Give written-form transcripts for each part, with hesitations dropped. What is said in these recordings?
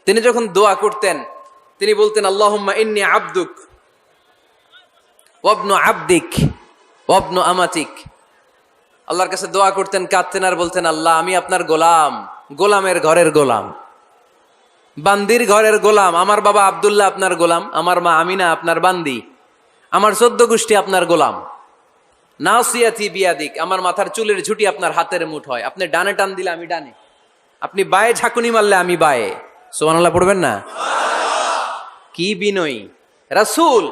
তিনি যখন দোয়া করতেন তিনি বলতেন আল্লাহুম্মা ইন্নী আবদুক ওয়াবনু আবদিক ওয়াবনু আমাতিক। আল্লাহর কাছে দোয়া করতেন, কাঁদতেন আর বলতেন, আল্লাহ আমি আপনার গোলাম, গোলামের ঘরের গোলাম, বান্দির ঘরের গোলাম। আমার বাবা আব্দুল্লাহ আপনার গোলাম, আমার মা আমিনা আপনার বান্দি, আমার 14 গোষ্ঠী আপনার গোলাম। নাসিয়াতি বিয়াদিক, আমার মাথার চুলের ঝুঁটি আপনার হাতের মুঠোয়। আপনি ডানে টান দিলে আমি ডানে, আপনি বায়ে ঝাঁকুনি মারলে আমি বায়ে। সুবহানাল্লাহ পড়বেন না? কি বিনয়ী রাসূল।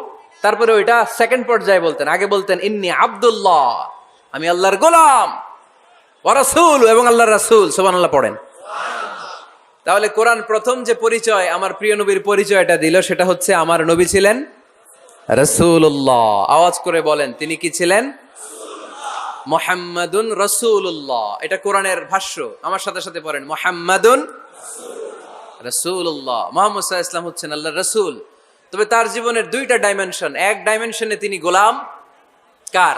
তারপরে ওইটা সেকেন্ড পর্যায়ে বলতেন। আগে বলতেন ইন্নী আব্দুল্লাহ, আমি আল্লাহর গোলাম, ওয়া রাসূল, এবং আল্লাহর রাসূল। সুবহানাল্লাহ পড়েন। তাহলে কোরআন প্রথম যে পরিচয় আমার প্রিয় নবীর পরিচয়টা দিল, সেটা হচ্ছে আমার নবী ছিলেন রাসূলুল্লাহ। আওয়াজ করে বলেন, তিনি কি ছিলেন? মুহাম্মাদুন রাসূলুল্লাহ। এটা কোরআনের ভাষ্য। আমার সাথে সাথে পড়েন, মুহাম্মাদুন রাসূলুল্লাহ। মুহাম্মদ সাল্লাল্লাহু আলাইহি ওয়াসাল্লাম হচ্ছেন আল্লাহর রাসূল। তবে তার জীবনের দুইটা ডাইমেনশন। এক ডাইমেনশনে তিনি গোলাম, কার?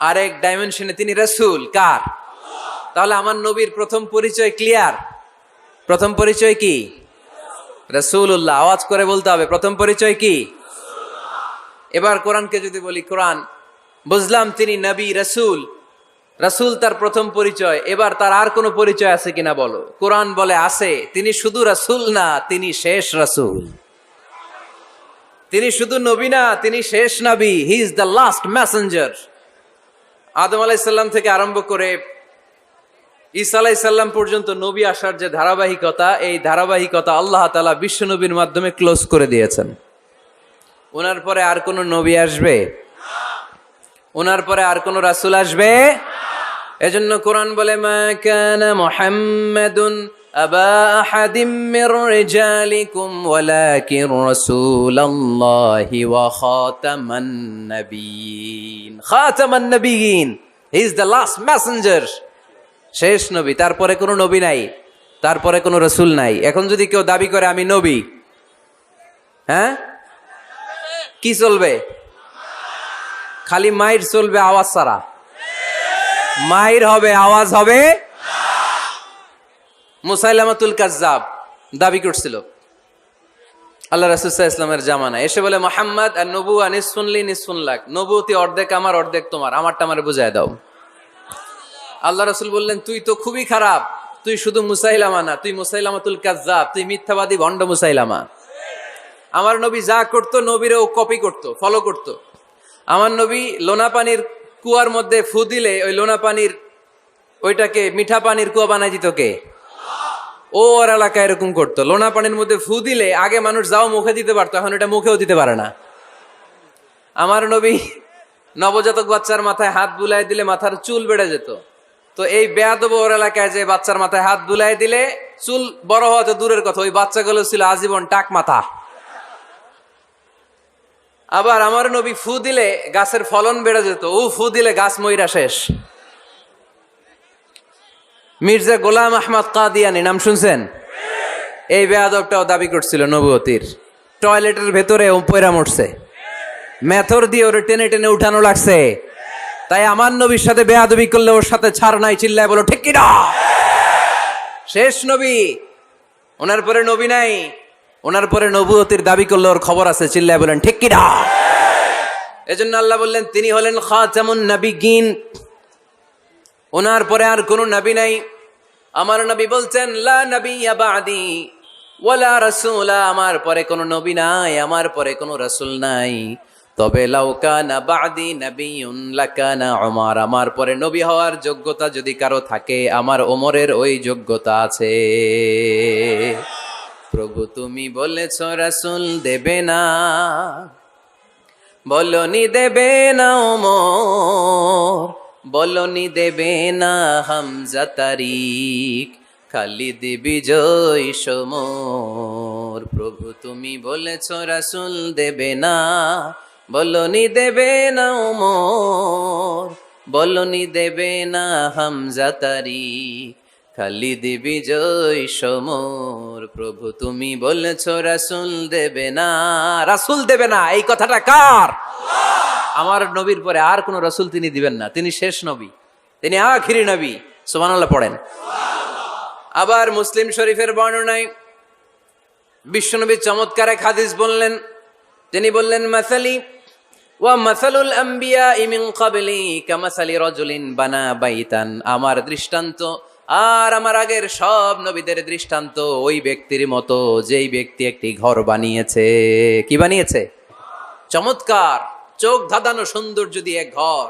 আর এক ডাইমেনশনে তিনি রাসূল, কার? তাহলে আমার নবীর প্রথম পরিচয় ক্লিয়ার। প্রথম পরিচয় কি? রাসূলুল্লাহ। আওয়াজ করে বলতে হবে, প্রথম পরিচয় কি? এবার কোরআনকে যদি বলি, কোরআন বুঝলাম তিনি নবী রাসূল, রাসূল তার প্রথম পরিচয়। এবার তার আর কোনো পরিচয় আছে কিনা বলো? কোরআন বলে আছে। তিনি শুধু রাসূল না, তিনি শেষ রাসূল। তিনি শুধু নবী না, তিনি শেষ নবী। He is the last messenger. আদম আলাইহিস সালাম থেকে আরম্ভ করে ঈসা আলাইহিস সালাম পর্যন্ত নবী আসার যে ধারাবাহিকতা, এই ধারাবাহিকতা আল্লাহ তাআলা বিশ্ব নবীর মাধ্যমে ক্লোজ করে দিয়েছেন। ওনার পরে আর কোন নবী আসবে? ওনার পরে আর কোন রাসূল আসবে? এজন্য কোরআন বলে, মা কানা মুহাম্মাদুন আবা আহাদিম মির রিজালিকুম ওয়ালাকিন রাসূলুল্লাহি ওয়া খাতামান নাবিয়িন। খাতামান নাবিয়িন, he is the last messenger, শেষ নবী। তারপরে কোনো নবী নাই, তারপরে কোনো রাসূল নাই। এখন যদি কেউ দাবি করে আমি নবী, হ্যাঁ, কি চলবে? খালি মাইর চলবে, আওয়াজ ছাড়া। মাইর হবে, আওয়াজ হবে। মুসাইলামাতুল কাজ্জাব দাবি করছিল আল্লাহ রাসূল সাল্লাল্লাহু আলাইহি ওয়াসাল্লামের জামানায়, এসে বলে, মুহাম্মদ আর নবুয়া নিসফুন লি নিসফুন লাক, নবুয়তি অর্ধেক আমার অর্ধেক তোমার, আমারটা আমারে বুঝায় দাও। আল্লাহ রাসূল বললেন, তুই তো খুবই খারাপ, তুই শুধু মুসাইলামা না, তুই মুসাইলামাতুল কাজ্জাব, তুই মিথ্যাবাদী ভণ্ড মুসাইলামা। আমার নবী যা করতো নবীরও কপি করতো, ফলো করতো। আমার নবী লোনা পানির কুয়ার মধ্যে ফু দিলে ওই লোনা পানির ওইটাকে মিঠা পানির কুয়া বানাই দিত কে? ওর এলাকায় এরকম করতো। লোনা পানির মধ্যে ফু দিলে আগে মানুষ যাও মুখে দিতে পারতো, এখন এটা মুখেও দিতে পারে না। আমার নবী নবজাতক বাচ্চার মাথায় হাত বুলাই দিলে মাথার চুল বেড়ে যেত। তো এই বেয়াদব ওর এলাকায় যে বাচ্চার মাথায় হাত বুলাই দিলে চুল বড় হওয়া তো দূরের কথা, ওই বাচ্চাগুলো ছিল আজীবন টাক মাথা। আবার আমার নবী ফু দিলে গাছের ফলন বেড়ে যেত, ও ফু দিলে গাছ মইরা শেষ। মির্জা গোলাম আহমদ কাদিয়ানী নাম শুনছেন? এই বেয়াদবটাও দাবি করছিল নবুয়তির। টয়লেটের ভেতরে ও পয়রা মরছে, মেথর দিয়ে ওরে টেনে টেনে উঠানো লাগছে। তাই আমার নবীর সাথে বেয়াদবি করলে ওর সাথে ছাড় নাই। চিল্লায় বলো ঠিক কিনা? শেষ নবী, ওনার পরে নবী নাই। ওনার পরে নবুয়তির দাবি করলে ওর খবর আছে। চিল্লায় বলেন ঠিক কিনা? এজন্য আল্লাহ বললেন তিনি হলেন খাতামুন নাবিয়িন, ওনার পরে আর কোনো নবী নাই। আমার নবী বলছেন লা নাবিয়্যা বা'দি ওয়ালা রাসূলা, আমার পরে কোনো নবী নাই, আমার পরে কোনো রাসূল নাই। তবে লাউ কানা বা'দি নাবিয়্যুন লাকানা উমর, আমার পরে নবী হওয়ার যোগ্যতা যদি কারো থাকে, আমার ওমরের ওই যোগ্যতা আছে। প্রভু তুমি বলেছো রাসূল দেবে না, বলনি দেবে না ওমর, বলনি দেবে না হামজা তারিক, খালিদ বিজয় সমর। প্রভু তুমি বলেছো রাসূল দেবে না, বলনি দেবে না ওমর, বলনি দেবে না হামজা তারিক, খালিদ বিজয় সমর। প্রভু তুমি বলেছো রাসূল দেবে না। রাসূল দেবে না, এই কথাটা কার? আমার নবীর পরে আর কোন রাসূল তিনি দিবেন না। তিনি শেষ নবী, তিনি আখিরি নবী। সুবহানাল্লাহ পড়েন। আবার মুসলিম শরীফের বর্ণনায় বিশ্বনবী চমৎকার এক হাদিস বললেন। তিনি বললেন, মাসালি ওয়া মাসালুল আম্বিয়া মিন ক্বাবলি কামাসালি রাজুলিন বানা বাইতান। আমার দৃষ্টান্ত আর আমার আগের সব নবীদের দৃষ্টান্ত ওই ব্যক্তির মতো যেই ব্যক্তি একটি ঘর বানিয়েছে। কি বানিয়েছে? চমৎকার, চোখ ধাঁধানো সৌন্দর্য দিয়ে এক ঘর।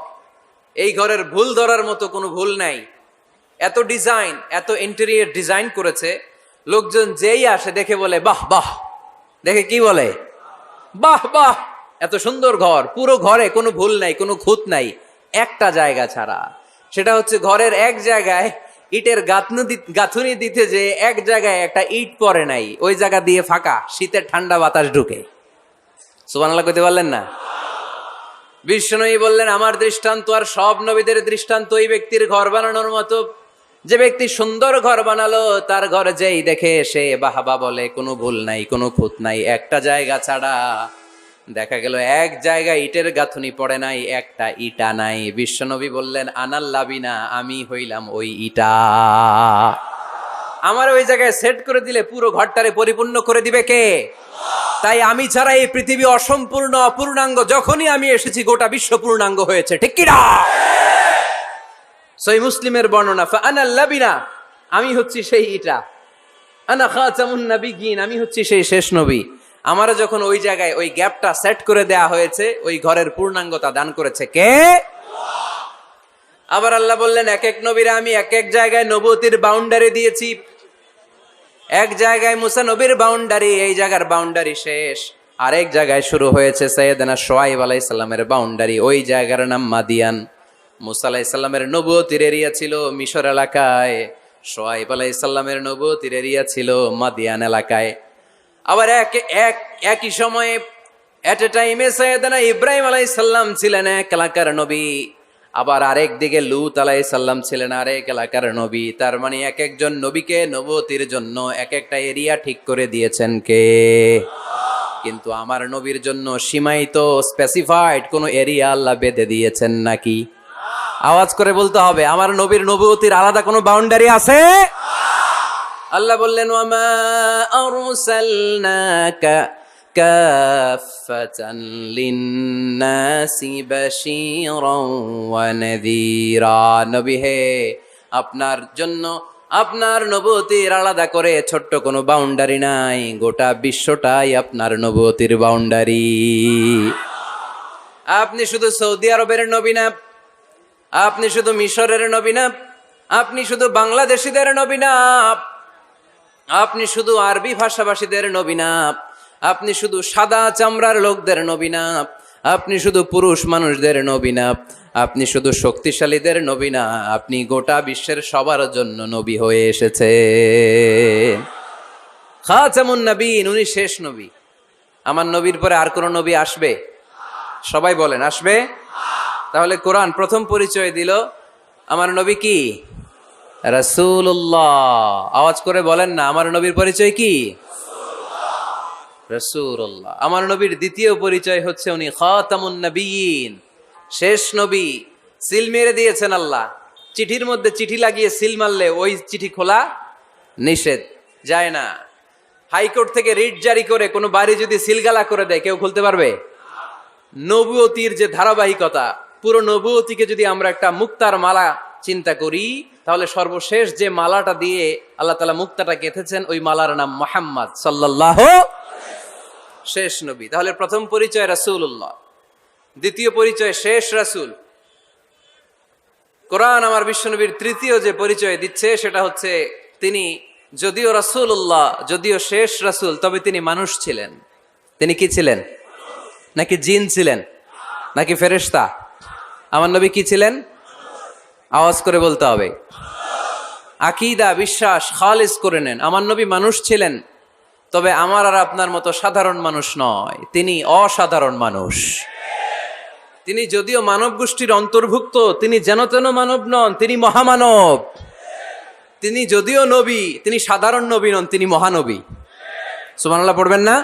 এই ঘরের ভুল ধরার মতো কোনো ভুল নাই। এত ডিজাইন, এত ইন্টেরিয়র ডিজাইন করেছে, লোকজন যেই আসে দেখে বলে বাহ বাহ। দেখে কি বলে? বাহ বাহ। এত সুন্দর ঘর, পুরো ঘরে কোনো ভুল নাই, কোনো খুঁত নাই, একটা জায়গা ছাড়া। সেটা হচ্ছে ঘরের এক জায়গায় ইটের গাঁথুনি দিতে যে এক জায়গায় একটা ইট পড়ে নাই, ওই জায়গা দিয়ে ফাঁকা, শীতের ঠান্ডা বাতাস ঢুকে। সুবহানাল্লাহ কইতে পারলেন না? বিশ্বনবী বললেন, আমার দৃষ্টান্ত আর সব নবীদের দৃষ্টান্ত ওই ব্যক্তির ঘর বানানোর মতো। যে ব্যক্তি সুন্দর ঘর বানালো, তার ঘর যেই দেখে সে বাহাবা বলে, কোনো ভুল নাই, কোনো খুঁত নাই, একটা জায়গা ছাড়া। দেখা গেল এক জায়গায় ইটের গাঁথুনি পড়ে নাই, একটা ইটা নাই। বিশ্বনবী বললেন, আনাল লাবিনা, আমি হইলাম ওই ইটা। আমার ওই জায়গায় সেট করে দিলে পুরো ঘরটারে পরিপূর্ণ করে দিবে কে? তাই আমি ছাড়া এই পৃথিবী অসম্পূর্ণ, অপূর্ণাঙ্গ। যখনই আমি এসেছি গোটা বিশ্ব পূর্ণাঙ্গ হয়েছে। ঠিক কি না? সহিহ মুসলিমের বর্ণনা, ফাআনাল লাবিনা, আমি হচ্ছি সেই ইটা। আনা খাতামুন নাবিয়্যিন, আমি হচ্ছি সেই শেষ নবী। আমারও যখন ওই জায়গায় ওই গ্যাপটা সেট করে দেয়া হয়েছে, ওই ঘরের পূর্ণাঙ্গতা দান করেছে কে? আবার আল্লাহ বললেন, এক এক নবীরা আমি এক এক জায়গায় নবুয়তির বাউন্ডারি দিয়েছি। এক জায়গায় মুসা নবীর বাউন্ডারি, এই জায়গার বাউন্ডারি শেষ। আরেক জায়গায় শুরু হয়েছে সাইয়েদনা শুআয়ব আলাইহিস সালামের বাউন্ডারি, ওই জায়গার নাম মাদিয়ান। মুসা আলাইহিস সালামের নবুয়তির এরিয়া ছিল মিশর এলাকায়, শুআয়ব আলাইহিস সালামের নবুয়তির এরিয়া ছিল মাদিয়ান এলাকায়। আবার একই সময়ে এট এ টাইমে সাইয়েদনা ইব্রাহিম আলাইহিস সালাম ছিলেন এক এলাকার নবী, আবার আরেক দিকে লূত আলাইহিস সালাম ছিলেন আরেক এলাকার নবী। তার মানে এক একজন নবীকে নবুয়তির জন্য এক একটা এরিয়া ঠিক করে দিয়েছেন কে? কিন্তু আমার নবীর জন্য সীমায়িত, স্পেসিফাইড কোন এরিয়া আল্লাহ বেঁধে দিয়েছেন নাকি? আওয়াজ করে বলতে হবে, আমার নবীর নবুয়তির আলাদা কোনো বাউন্ডারি আছে? আল্লাহ বললেন, ওয়ামা আরসালনাকা কাফাতান লিন্নাসি বাশীরান ওয়া নাযীরা। নবী হে, আপনার জন্য আপনার নবুয়তির আলাদা করে ছোট্ট কোনো বাউন্ডারি নাই, গোটা বিশ্বটাই আপনার নবুয়তির বাউন্ডারি। আপনি শুধু সৌদি আরবের নবী না, আপনি শুধু মিশরের নবী না, আপনি শুধু বাংলাদেশিদের নবী না, আপনি শুধু আরবি ভাষাভাষীদের নবী না, আপনি শুধু সাদা চামড়ার লোকদের নবী না, আপনি শুধু পুরুষ মানুষদের নবী না, আপনি শুধু শক্তিশালীদের নবী না, আপনি গোটা বিশ্বের সবার জন্য নবী হয়ে এসেছে। খাতামুন নবীন, উনি শেষ নবী। আমার নবীর পরে আর কোন নবী আসবে? সবাই বলেন, আসবে? তাহলে কোরআন প্রথম পরিচয় দিল, আমার নবী কি? রাসূলুল্লাহ। আওয়াজ করে বলেন না, আমার নবীর পরিচয় কি? রাসূলুল্লাহ। আমার নবীর দ্বিতীয় পরিচয় হচ্ছে উনি খাতামুন নবিয়্যিন, শেষ নবী। সিল মেরে দিয়েছেন আল্লাহ। চিঠির মধ্যে চিঠি লাগিয়ে সিল মারলে ওই চিঠি খোলা নিষেধ, যায় না। হাইকোর্ট থেকে রিট জারি করে কোনো বাড়ি যদি সিলগালা করে দেয়, কেউ খুলতে পারবে? নবুয়তির যে ধারাবাহিকতা, পুরো নবুয়তিকে যদি আমরা একটা মুক্তার মালা চিন্তা করি, তাহলে সর্বশেষ যে মালাটা দিয়ে আল্লাহ তাআলা মুক্তাটা গেঁথেছেন, ওই মালার নাম মুহাম্মদ সাল্লাল্লাহু, শেষ নবী। তাহলে প্রথম পরিচয় রাসূলুল্লাহ, দ্বিতীয় পরিচয় শেষ রাসূল। কোরআন আমার বিশ্বনবীর তৃতীয় যে পরিচয় দিচ্ছে, সেটা হচ্ছে তিনি যদিও রাসূলুল্লাহ, যদিও শেষ রাসূল, তবে তিনি মানুষ ছিলেন। তিনি কি ছিলেন? নাকি জিন ছিলেন? নাকি ফেরেশতা? আমার নবী কি ছিলেন? আওয়াজ করে বলতে হবে। আকীদা, বিশ্বাস খালিস করে নেন, আমার নবী মানুষ ছিলেন, তবে আমার আর আপনার মতো সাধারণ মানুষ নয়, তিনি অসাধারণ মানুষ। তিনি যদিও মানব গোষ্ঠীর অন্তর্ভুক্ত, তিনি যেন তেন মানব নন, তিনি মহামানব। তিনি যদিও নবী, তিনি সাধারণ নবী নন, তিনি মহানবী। সুবহানাল্লাহ পড়বেন না?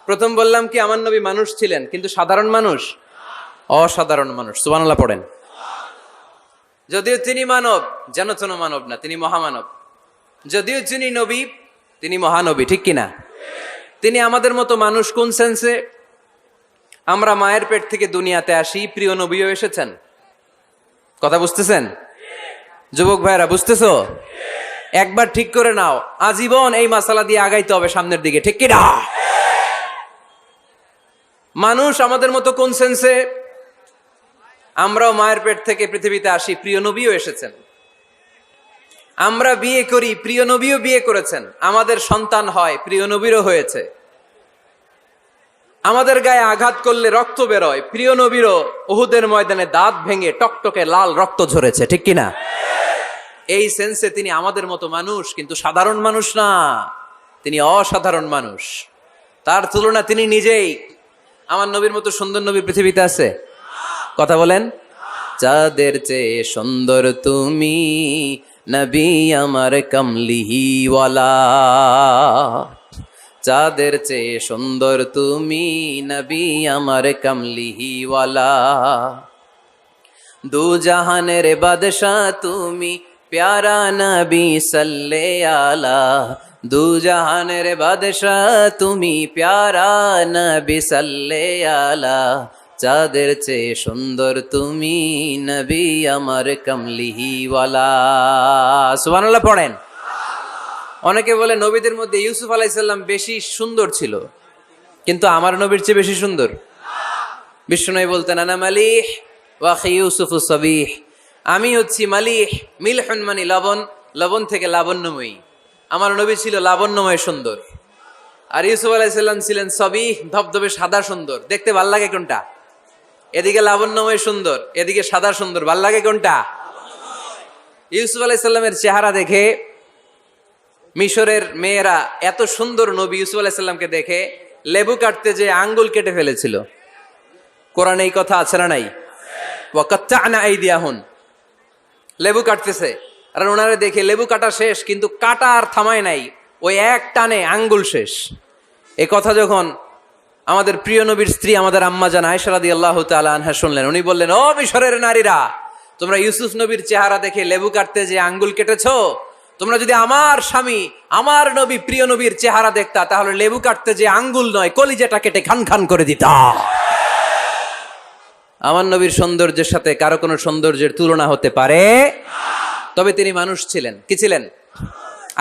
প্রথম বললাম কি, আমার নবী মানুষ ছিলেন, কিন্তু সাধারণ মানুষ, অসাধারণ মানুষ। সুবহানাল্লাহ পড়েন। যদিও তিনি মানব, যেন তেন মানব না, তিনি মহামানব। যদিও তিনি নবী, তিনি মহানবী, ঠিক কিনা? তিনি আমাদের মতো মানুষ কোন সেন্সে? আমরা মায়ের পেট থেকে দুনিয়াতে আসি, প্রিয় নবীও এসেছেন। কথা বুঝতেছেন যুবক ভাইরা? বুঝতেছো? একবার ঠিক করে নাও, আজীবন এই মাসালা দিয়ে আগাইতে হবে সামনের দিকে, ঠিক কিনা? মানুষ আমাদের মতো কোন সেন্সে? আমরাও মায়ের পেট থেকে পৃথিবীতে আসি, প্রিয় নবীও এসেছেন। আমরা বিয়ে করি, প্রিয় নবীও বিয়ে করেছেন। আমাদের সন্তান হয়, প্রিয় নবীরও হয়েছে। আমাদের গায়ে আঘাত করলে রক্ত বেরোয়, প্রিয় নবীরও উহুদের ময়দানে দাঁত ভেঙে টকটকে লাল রক্ত ঝরেছে, ঠিক কিনা? এই সেন্সে তিনি আমাদের মতো মানুষ, কিন্তু সাধারণ মানুষ না, তিনি অসাধারণ মানুষ। তার তুলনা তিনি নিজেই। আমার নবীর মতো সুন্দর নবী পৃথিবীতে আছে? কথা বলেন। চাঁদের চেয়ে সুন্দর তুমি নবী আমার কমলিহিওয়ালা, চাঁদের চেয়ে সুন্দর তুমি নবী আমার কমলিহিওয়ালা, দু জাহানের বাদশাহ তুমি প্যারা নবী সাল্লে আলা, দু জাহানের বাদশাহ তুমি প্যারা নবী সাল্লে আলা, চাঁদের চেয়ে সুন্দর তুমি নবী আমার কমলিহিওয়ালা। সুবহানাল্লাহ পড়েন। অনেকে বলে নবীদের মধ্যে ইউসুফ আলাইহিস সালাম বেশি সুন্দর ছিল, কিন্তু আমার নবীর চেয়ে বেশি সুন্দর? বিষ্ণু বলতেন আনা মালিহ ওয়া আখি ইউসুফু সাবিহ, আমি হচ্ছি মালিহ, মিলহুন মানে লবণ, লবণ থেকে লাবণ্যময়ী। আমার নবী ছিল লাবণ্যময় সুন্দর, আর ইউসুফ আলাইহিস সালাম ছিলেন সাবিহ, ধবধবে সাদা সুন্দর। দেখতে ভাল লাগে কোনটা? এদিকে লাবণ্যময় সুন্দর, এদিকে সাদা সুন্দর, ভাল লাগে কোনটা? ইউসুফ আলাইহিস সালামের চেহারা দেখে মিশরের মেয়েরা এত সুন্দর নবী ইউসুফ আলাইহিস সালামকে দেখে লেবু কাটতে যে আঙ্গুল কেটে ফেলেছিল। কোরআনে এই কথা আছে না নাই? ওয়া কাত্তা'না আইদিয়াহুন, লেবু কাটতেছে, আর ওনারে দেখে লেবু কাটা শেষ, কিন্তু কাটা আর থামায় নাই, ওই এক টানে আঙ্গুল শেষ। এই কথা যখন আমাদের প্রিয় নবীর স্ত্রী আমাদের আম্মা জান আয়েশা রাদিয়াল্লাহু তাআলা আনহা শুনলেন, উনি বললেন, ও মিশরের নারীরা, তোমরা ইউসুফ নবীর চেহারা দেখে লেবু কাটতে যে আঙ্গুল কেটেছো, তোমরা যদি আমার স্বামী আমার নবী প্রিয় নবীর চেহারা দেখতা, তাহলে লেবু কাটতে যে আঙ্গুল নয়, কলিজাটা কেটে খান খান করে দিতা। আমার নবীর সৌন্দর্যের সাথে কারো কোনো সৌন্দর্যের তুলনা হতে পারে? তবে তিনি মানুষ ছিলেন। কি ছিলেন?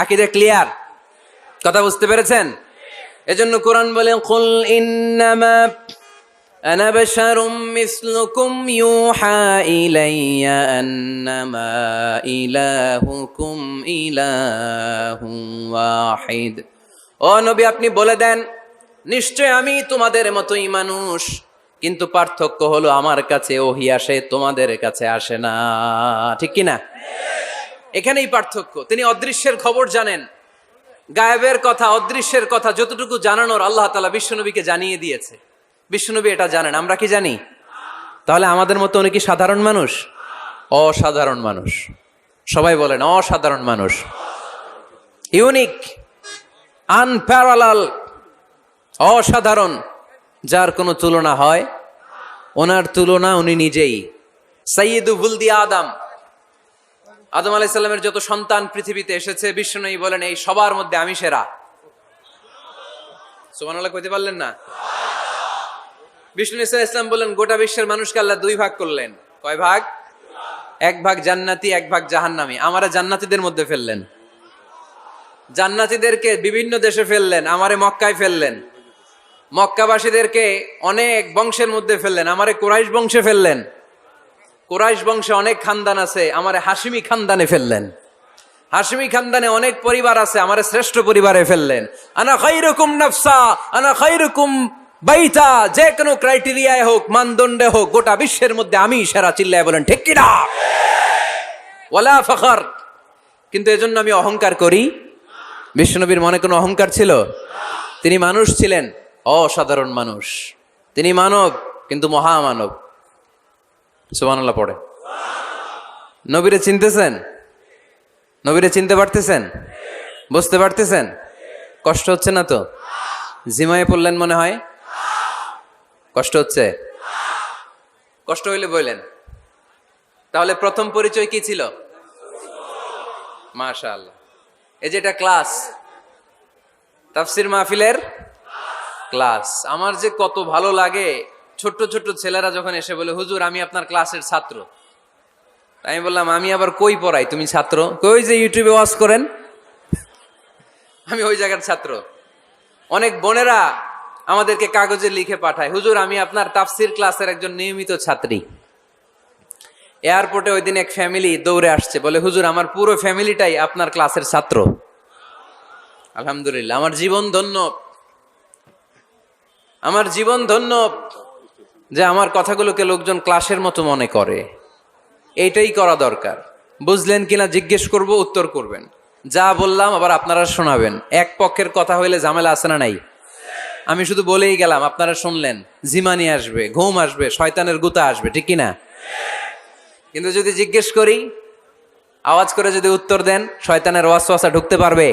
আকীদা ক্লিয়ার? কথা বুঝতে পেরেছেন? এজন্য কোরআন বলে, কুল ইন্নামা আনা বাশারুম মিসলুকুম ইউহা ইলাইয়া আন্নামা ইলাহুকুম ইলাহুন ওয়াহিদ। ও নবী, আপনি বলে দেন, নিশ্চয় আমি তোমাদের মতোই মানুষ, কিন্তু পার্থক্য হলো আমার কাছে ওহী আসে, তোমাদের কাছে আসে না। ঠিক কিনা? এখানেই পার্থক্য। তিনি অদৃশ্যের খবর জানেন, গায়েবের কথা, অদৃশ্যের কথা যতটুকু জানানোর আল্লাহ তাআলা বিশ্বনবীকে জানিয়ে দিয়েছে। বিশ্বনবী এটা জানেন, আমরা কি জানি? তাহলে আমাদের মতো উনি কি সাধারণ মানুষ? অসাধারণ মানুষ। সবাই বলেন অসাধারণ মানুষ। ইউনিক, আনপ্যারালাল, অসাধারণ, যার কোনো তুলনা হয়? ওনার তুলনা উনি নিজেই। সাইয়্যিদু ওয়ালদি আদম, আদম আলাইহিস সালামের যত সন্তান পৃথিবীতে এসেছে, বিশ্বনবী বলেন এই সবার মধ্যে আমি সেরা। সুবহানাল্লাহ কইতে পারলেন না? বিষ্ণু ইসা ইসলাম বলেন, গোটা বিশ্বের মানুষকে আল্লাহ দুই ভাগ করলেন। কয় ভাগ? এক ভাগ জান্নাতি, এক ভাগ জাহান্নামী। আমারে জান্নাতীদের মধ্যে ফেললেন। জান্নাতীদেরকে বিভিন্ন দেশে ফেললেন, আমারে মক্কায় ফেললেন। মক্কাবাসীদেরকে অনেক বংশের মধ্যে ফেললেন, আমারে কুরাইশ বংশে ফেললেন। কুরাইশ বংশে অনেক খানদান আছে, আমারে হাশিমি খানদানে ফেললেন। হাশিমি খানদানে অনেক পরিবার আছে, আমারে শ্রেষ্ঠ পরিবারে ফেললেন। আনা খায়রুকুম নাফসা আনা খায়রুকুম বাইতা, যে কোনো ক্রাইটেরিয়ায় হোক, মানদণ্ডে হোক, গোটা বিশ্বের মধ্যে আমি সেরা। চিল্লায় বলেন ঠিক কিনা? ওয়ালা ফখর। কিন্তু এজন্য আমি অহংকার করি? বিশ্বনবীর মনে কোনো অহংকার ছিল? তিনি মানুষ ছিলেন, অসাধারণ মানুষ। তিনি মানব, কিন্তু মহামানব। সুবহানাল্লাহ পড়ে। নবীরে চিনতেছেন? নবীরে চিনতে পারতেছেন? বুঝতে পারতেছেন? কষ্ট হচ্ছে না তো? জিমায়ে পড়লেন মনে হয়? কষ্ট হচ্ছে? কষ্ট হইলে বললেন। তাহলে প্রথম পরিচয় কি ছিল? মাশাআল্লাহ। এই যে এটা ক্লাস, তাফসির মাহফিলের ক্লাস। আমার যে কত ভালো লাগে, ছোট্ট ছোট্ট ছেলেরা যখন এসে বলে, হুজুর আমি আপনার ক্লাসের ছাত্র। আমি বললাম, আমি আবার কই পড়াই, তুমি ছাত্র? কই যে ইউটিউবে ওয়াজ করেন, আমি ওই জায়গার ছাত্র। অনেক বোনেরা আমাদেরকে কাগজে লিখে পাঠায়, হুজুর আমি আপনার তাফসির ক্লাসের একজন নিয়মিত ছাত্রী। এয়ারপোর্টে ওই দিন এক ফ্যামিলি দৌড়ে আসছে, বলে হুজুর আমার পুরো ফ্যামিলিটাই আপনার ক্লাসের ছাত্র। আলহামদুলিল্লাহ, আমার জীবন ধন্য, আমার জীবন ধন্য যে আমার কথাগুলোকে লোকজন ক্লাসের মতো মনে করে। এইটাই করা দরকার। বুঝলেন কিনা জিজ্ঞেস করব, উত্তর করবেন। যা বললাম আবার আপনারা শোনাবেন। এক পক্ষের কথা হইলে ঝামেলা আছে না নাই? আমি শুধু বলেই গেলাম, আপনারা শুনলেন, জিমানি আসবে, ঘুম আসবে, শয়তানের গুতা আসবে, ঠিক কিনা? কিন্তু যদি জিজ্ঞেস করি, আওয়াজ করে যদি উত্তর দেন, শয়তানের ওয়াসওয়াসা ঢুকতে পারবে?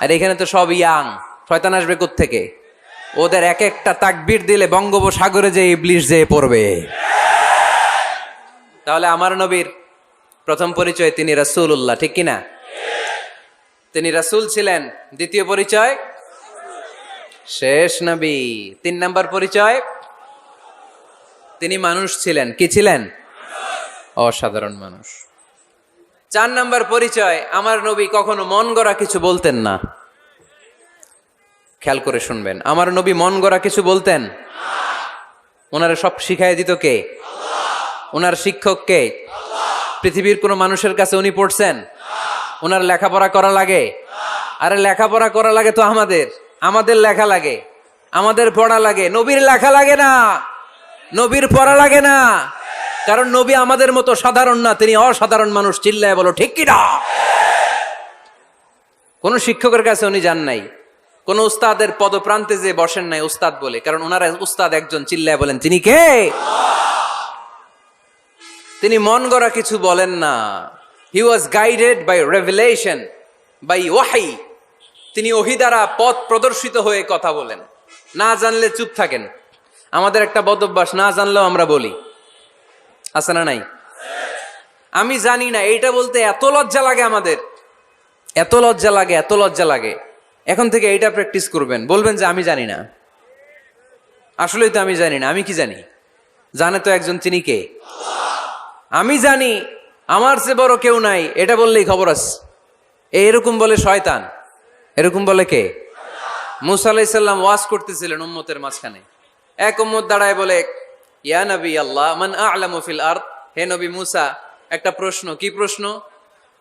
আর এখানে তো সব ইয়াং, শয়তান আসবে কোত্থেকে? ওদের এক একটা তাকবীর দিলে বঙ্গোপসাগরে যে ইবলিশ যেয়ে পড়বে। তাহলে আমার নবীর প্রথম পরিচয় তিনি রাসূলুল্লাহ, ঠিক কিনা? তিনি রাসূল ছিলেন। দ্বিতীয় পরিচয় শেষ নবী। 3 নাম্বার পরিচয় তিনি মানুষ ছিলেন। কি ছিলেন? অসাধারণ মানুষ। 4 নাম্বার পরিচয়, আমার নবী কখনো মন গড়া কিছু বলতেন না। খেয়াল করে শুনবেন, আমার নবী মন গড়া কিছু বলতেন? ওনারা সব শিখাই দিত কে? ওনার শিক্ষক কে? পৃথিবীর কোন মানুষের কাছে উনি পড়ছেন? ওনার লেখাপড়া করা লাগে? আরে লেখাপড়া করা লাগে তো আমাদের লেখা লাগে, আমাদের পড়া লাগে। নবীর লেখা লাগে না, নবীর পড়া লাগে না, কারণ নবী আমাদের মতো সাধারণ না, তিনি অসাধারণ মানুষ। চিল্লায় বলো ঠিক কিনা? কোন শিক্ষকের কাছে উনি যান নাই, কোন উস্তাদের পদপ্রান্তে যে বসেন নাই উস্তাদ বলে, কারণ ওনারা উস্তাদ একজন। চিল্লায় বলেন তিনি কে? তিনি মন গড়া কিছু বলেন না। He was guided by revelation, by ওয়াহি। তিনি ওহী দ্বারা পথ প্রদর্শিত হয়ে কথা বলেন। না জানলে চুপ থাকেন। আমাদের একটা বদ অভ্যাস, না জানলেও আমরা বলি, আছে না নাই? আমি জানি না, এইটা বলতে এত লজ্জা লাগে আমাদের, এত লজ্জা লাগে, এত লজ্জা লাগে। এখন থেকে এইটা প্র্যাকটিস করবেন, বলবেন যে আমি জানি না। আসলেই তো আমি জানি না। আমি কি জানি? জানে তো একজন, তিনি কে? আমি জানি, আমার চেয়ে বড় কেউ নাই, এটা বললেই খবর আছে। এরকম বলে শয়তান। এরকম বলে কে? মুসা আলাইহিস সালাম ওয়াজ করতেছিলেন উম্মতের মাঝখানে। এক উম্মত দাঁড়ায় বলে, ইয়া নবী আল্লাহ মান আ'লামু ফিল আরদ। হে নবী মুসা, একটা প্রশ্ন। কি প্রশ্ন?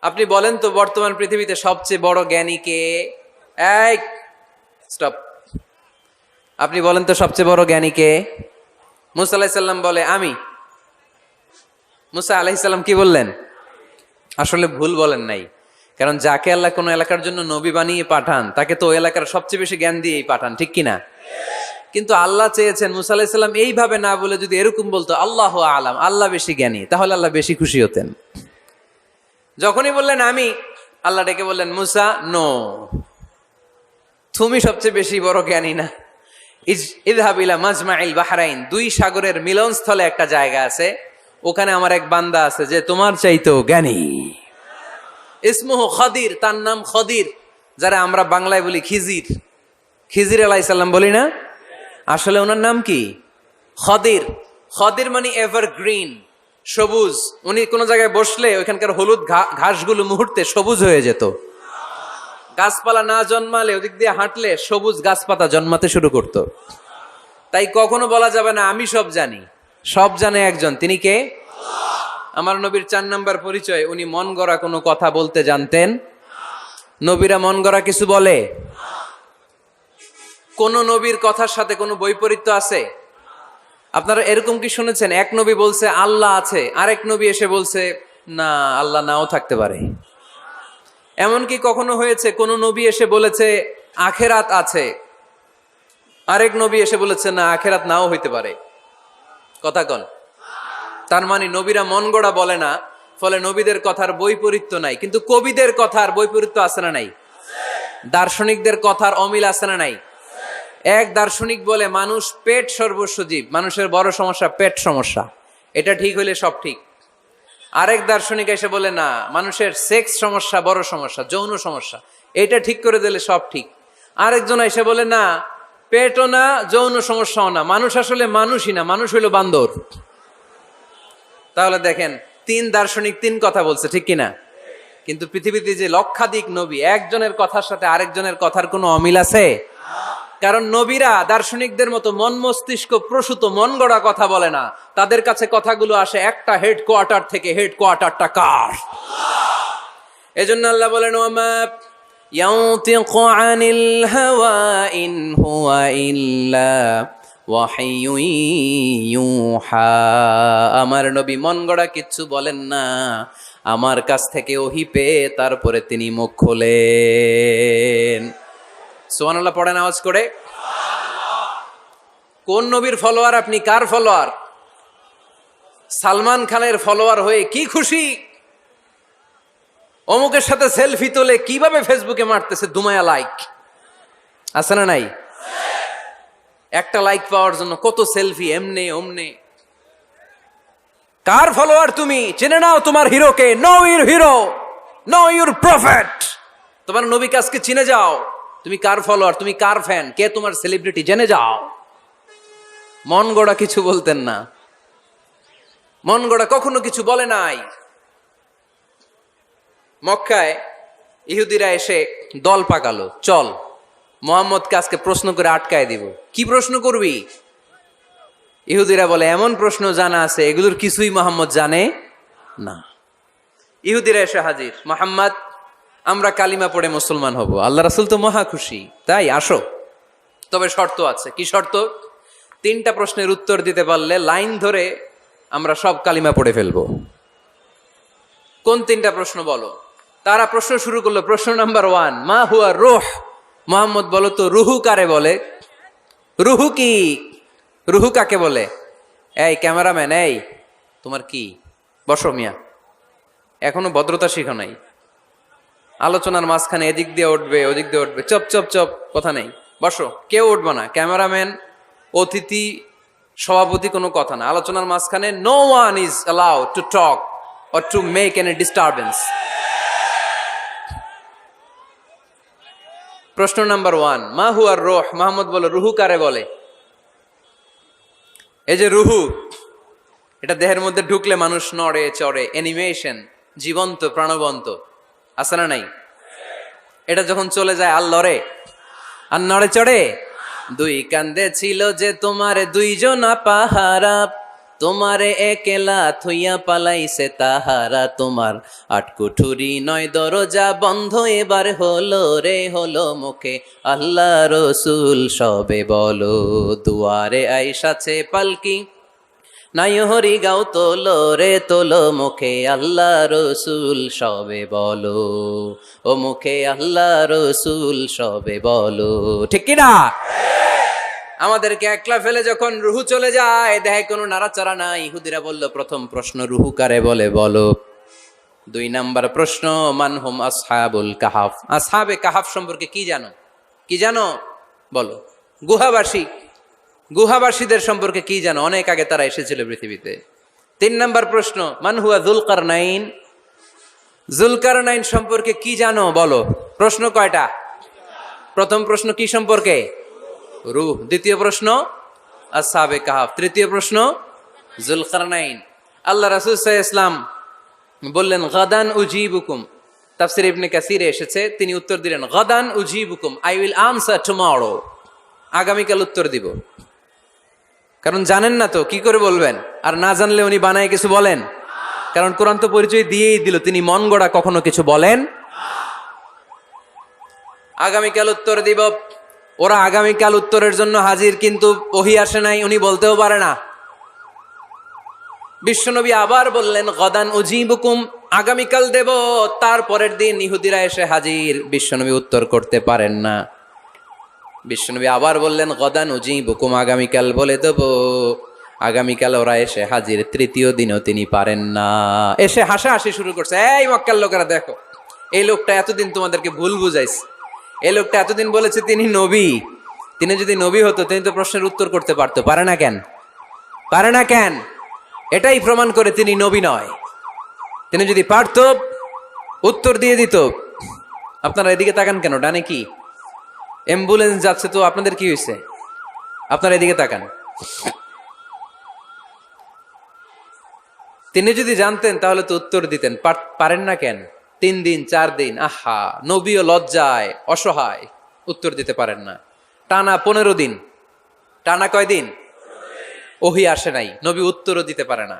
আপনি বলেন তো বর্তমান পৃথিবীতে সবচেয়ে বড় জ্ঞানী কে? এই স্টপ। আপনি বলেন তো সবচেয়ে বড় জ্ঞানী কে? মুসা আলাইহিস সালাম বলে আমি। মুসা আলাইহিস সালাম কি বললেন? আসলে ভুল বলেন নাই, কারণ যাকে আল্লাহ কোনো এলাকার জন্য নবী বানিয়ে পাঠান, তাকে তো ওই এলাকার সবচেয়ে বেশি জ্ঞান দিয়েই পাঠান, ঠিক কিনা? কিন্তু আল্লাহ চেয়েছেন মুসা আলাইহিস সালাম এইভাবে না বলে যদি এরকম বলতো, আল্লাহু আ'লাম, আল্লাহ বেশি জ্ঞানী, তাহলে আল্লাহ বেশি খুশি হতেন। যখনই বললেন আমি, আল্লাহ ডেকে বললেন, মুসা নো, তুমি সবচেয়ে বেশি বড় জ্ঞানী না। ইযহাব ইলা মাজমাইল বাহরাইন, 2 সাগরের মিলনস্থলে একটা জায়গা আছে, ওখানে আমার এক বান্দা আছে যে তোমার চাইতেও জ্ঞানী। ইসমুহু খদির, তার নাম খদির, যারা আমরা বাংলায় বলি খিজির। খিজির আলাইহিস সালাম বলি না, আসলে ওনার নাম কি? খদির। খদির মানে এভারগ্রিন, সবুজ। উনি কোন জায়গায় বসলে ওইখানকার হলুদ ঘাসগুলো মুহূর্তে সবুজ হয়ে যেত। গাছপালা না জন্মালে ওদিক দিয়ে হাঁটলে সবুজ গাছপাতা জন্মাতে শুরু করত। তাই কখনো বলা যাবে না আমি সব জানি। সব জানে একজন, তিনি কে? আমার নবীর 4 নাম্বার পরিচয়, উনি মন গড়া কোনো কথা বলতে জানতেন। নবীরা মন গড়া কিছু বলে? কোন নবীর কথার সাথে কোনো বৈপরীত্য আছে? আপনারা এরকম কি শুনেছেন, এক নবী বলছে আল্লাহ আছে, আরেক নবী এসে বলছে না, আল্লাহ নাও থাকতে পারে? এমন কি কখনো হয়েছে কোন নবী এসে বলেছে আখেরাত আছে, আরেক নবী এসে বলেছে না, আখেরাত নাও হইতে পারে? কথা কন। তার মানে নবীরা মন গড়া বলে না, ফলে নবীদের কথার বৈপরীত্য নাই। কিন্তু কবিদের কথার বৈপরীত্য আছে না নাই? দার্শনিকদের কথার অমিল আছে না নাই? এক দার্শনিক বলে মানুষ পেট সর্বস্ব জীব, মানুষের বড় সমস্যা পেট সমস্যা, এটা ঠিক হইলে সব ঠিক। আরেক দার্শনিক এসে বলে না, মানুষের সেক্স সমস্যা বড় সমস্যা, যৌন সমস্যা, এটা ঠিক করে দিলে সব ঠিক। আরেকজন এসে বলে না, পেটও না, যৌন সমস্যাও না, মানুষ আসলে মানুষই না, মানুষ হইল বান্দর। তাহলে দেখেন, 3 দার্শনিক 3 কথা বলছে, ঠিক কিনা? কিন্তু পৃথিবীতে যে লক্ষাধিক নবী, একজনের কথার সাথে আরেকজনের কথার কোনো অমিল আছে? কারণ নবীরা দার্শনিকদের মতো মন মস্তিষ্ক প্রসূত মন গড়া কথা বলে না, তাদের কাছে কথাগুলো আসে একটা হেডকোয়ার্টার থেকে। হেডকোয়ার্টারটা কার? এজন্য আল্লাহ বলেন, ওয়ামা ইয়ানতিকু আনিল হাওয়া ইন হুয়া ইল্লা ওয়াহিয়ুন ইউহা। আমার নবী মন গড়া কিচ্ছু বলেন না, আমার কাছ থেকে ওহী পেয়ে তারপরে তিনি মুখ খোলেন। সুবহানাল্লাহ পড়েন আওয়াজ করে। কোন নবীর ফলোয়ার আপনি? কার ফলোয়ার? সালমান খানের ফলোয়ার হয়ে কি খুশি? অমুকের সাথে সেলফি তোলে কিভাবে ফেসবুকে মারতেছে দুমায়া লাইক, আছে না নাই? একটা লাইক পাওয়ার জন্য কত সেলফি, এমনে ওমনে। কার ফলোয়ার তুমি? জেনে নাও তোমার হিরোকে। Know your hero, know your prophet. তোমার নবী কাজকে চিনে যাও। তুমি কার ফলোয়ার, তুমি কার ফ্যান, কে তোমার সেলিব্রিটি, জেনে যাও। মন গড়া কিছু বলতেন না, মন গড়া কখনো কিছু বলে নাই। মক্কায় ইহুদিরা এসে দল পাকালো, চল মুহাম্মদকে আজকে প্রশ্ন করে আটকায় দিব। কি প্রশ্ন করবি? ইহুদিরা বলে, এমন প্রশ্ন জানা আছে এগুলোর কিছুই মুহাম্মদ জানে না। ইহুদিরা এসে হাজির, মুহাম্মদ আমরা কালিমা পড়ে মুসলমান হব। আল্লাহ রাসূল তো মহা খুশি, তাই আসো, তবে শর্ত আছে। কি শর্ত? 3টা প্রশ্নের উত্তর দিতে পারলে লাইন ধরে আমরা সব কালিমা পড়ে ফেলবো। কোন 3টা প্রশ্ন বলো? তারা প্রশ্ন শুরু করলো। প্রশ্ন নাম্বার 1, মা হুয়া রূহ। মুহাম্মদ বলো তো, রুহু কারে বলে? রুহু কি? রুহু কাকে বলে? এই ক্যামেরাম্যান, এই তোমার কি? বসো মিয়া, এখনো ভদ্রতা শিখো নাই। আলোচনার মাঝখানে এদিক দিয়ে উঠবে ওদিক দিয়ে উঠবে, চপ চপ চপ, কথা নেই, বসো। কেউ উঠবে না, ক্যামেরাম্যান, অতিথি, সভাপতি, কোনো কথা না। আলোচনার মাঝখানে no one is allowed to talk or to make any disturbance. প্রশ্ন নাম্বার 1, মা হুয়া রূহ। মুহাম্মদ বলে, রুহু কারে বলে? এই যে রুহু, এটা দেহের মধ্যে ঢুকলে মানুষ নড়ে চড়ে, অ্যানিমেশন, জীবন্ত প্রাণবন্ত, আছে না নাই? এটা যখন চলে যায় আর লড়ে আর নড়ে চড়ে। 2 কান্দে ছিল যে তোমারে 2 জনা পাহারা, তোমারে একলা থইয়া পালাইছে তাহারা। তোমার 8 কুঠুরি 9 দরজা বন্ধ এবার হলো রে, হলো মুখে আল্লাহ রসুল সবে বলো। দুয়ারে আইসাছে পালকি, নাই হরি গাও তোলো রে তোলো, মুখে আল্লাহ রসুল সবে বলো। ও মুখে আল্লাহ রসুল সবে বলো, ঠিক কিনা? আমাদেরকে একলা ফেলে যখন রুহু চলে যায়, দেহে কোনো নাড়াচাড়া নাই। ইহুদিরা বলল, প্রথম প্রশ্ন রুহু কারে বলে বলো। 2 নাম্বার প্রশ্ন, মানহুম আসহাবুল কাহাফ। আসহাবে কাহাফ সম্পর্কে কি জানো? কি জানো বলো। গুহাবাসী, গুহাবাসীদের সম্পর্কে কি জানো? অনেক আগে তারা এসেছিল পৃথিবীতে। 3 নাম্বার প্রশ্ন, মান হুয়া যুলকারনাইন। যুলকারনাইন সম্পর্কে কি জানো বলো। প্রশ্ন কয়টা? প্রথম প্রশ্ন কি সম্পর্কে? রূহ। দ্বিতীয় প্রশ্ন আসহাবে কাহাফ। তৃতীয় প্রশ্ন যুলকারনাইন। আল্লাহ রাসূল সাল্লাল্লাহু আলাইহি ওয়াসাল্লাম বললেন, গাদান উজিবুকুম। তাফসীর ইবনে কাসিরে এসেছে, তিনি উত্তর দিলেন, গাদান উজিবুকুম, আই উইল আনসার টুমরো। আগামীকাল উত্তর দিব। কারণ জানেন না তো কি করে বলবেন, আর না জানলে উনি বানায় কিছু বলেন? কারণ কোরআন তো পরিচয় দিয়েই দিল, তিনি মন গড়া কখনো কিছু বলেন। আগামীকাল উত্তর দিব। ওরা আগামীকাল উত্তরের জন্য হাজির, কিন্তু ওহী আসে নাই, উনি বলতেও পারে না। বিশ্বনবী আবার বললেন, গাদান উজিবুকুম, আগামীকাল দেব। তারপরের দিন ইহুদিরা এসে হাজির, বিশ্বনবী উত্তর করতে পারেন না। বিশ্বনবী আবার বললেন, গাদান উজিবুকুম, আগামীকাল বলে দেব। আগামীকাল ওরা এসে হাজির, তৃতীয় দিনও তিনি পারেন না। এসে হাসাহাসি শুরু করছে, এই মক্কার লোকেরা দেখো, এই লোকটা এতদিন তোমাদেরকে ভুল বুঝাইছে। এই লোকটা এতদিন বলেছে তিনি নবী। তিনি যদি নবী হতো, তিনি তো প্রশ্নের উত্তর করতে পারতো। পারে না কেন? পারে না কেন? এটাই প্রমাণ করে তিনি নবী নয়। তিনি যদি পারতো, উত্তর দিয়ে দিত। আপনারা এদিকে তাকান কেন? ডানে কি? অ্যাম্বুলেন্স যাচ্ছে, তো আপনাদের কি হয়েছে? আপনারা এদিকে তাকান। তিনি যদি জানতেন তাহলে তো উত্তর দিতেন, পারেন না কেন? 3 দিন 4 দিন, আহা, নবীও লজ্জায় অসহায়, উত্তর দিতে পারেন না। টানা 15 দিন, টানা কয়দিন ওহী আসে নাই, নবী উত্তরও দিতে পারে না।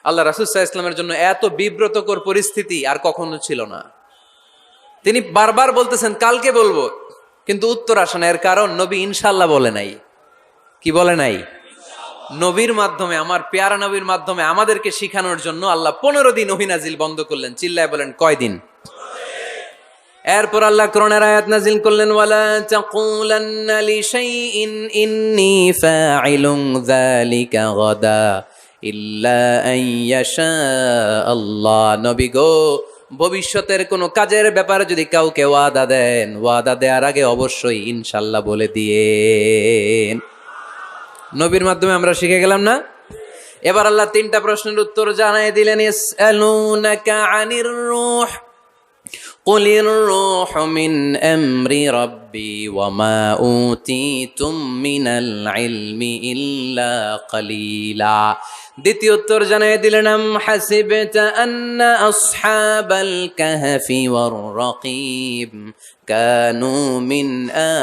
আল্লাহ রাসূল সাল্লাল্লাহু আলাইহি ওয়াসাল্লামের জন্য এত বিব্রতকর পরিস্থিতি আর কখনো ছিল না। তিনি বারবার বলতেছেন কালকে বলবো, কিন্তু উত্তর আসে না। এর কারণ নবী ইনশাআল্লাহ বলে নাই। কি বলে নাই? নবীর মাধ্যমে, আমার পেয়ারা নবীর মাধ্যমে আমাদেরকে শিখানোর জন্য আল্লাহ 15 দিন ওহী নাজিল বন্ধ করলেন। চিল্লায় বলেন কয়দিন? এরপর আল্লাহ কোরআনের আয়াত নাজিল করলেন, ওয়ালা তাকুলান্না লিশাইইন ইন্নী ফাইলুন যালিকা গাদা ইল্লা আন ইয়াশা আল্লাহ। নবী গো, ভবিষ্যতের কোনো কাজের ব্যাপারে যদি কাউকে ওয়াদা দেন, ওয়াদা দেওয়ার আগে অবশ্যই ইনশাআল্লাহ বলে দিয়েন। নবীর মাধ্যমে আমরা শিখে গেলাম না? এবার আল্লাহ 3টা প্রশ্নের উত্তর জানাই দিলেন। ইয়াসআলুনাকা আনির রূহ কুলির রূহু মিন আমরি রাব্বি ওয়া মা উতিতুম মিনাল ইলমি ইল্লা কালিলা। দ্বিতীয় উত্তর জানাই দিলেন, আম হাসিবতা আন্না আসহাবাল কাহফি ওয়ার রাকিব কানু মিন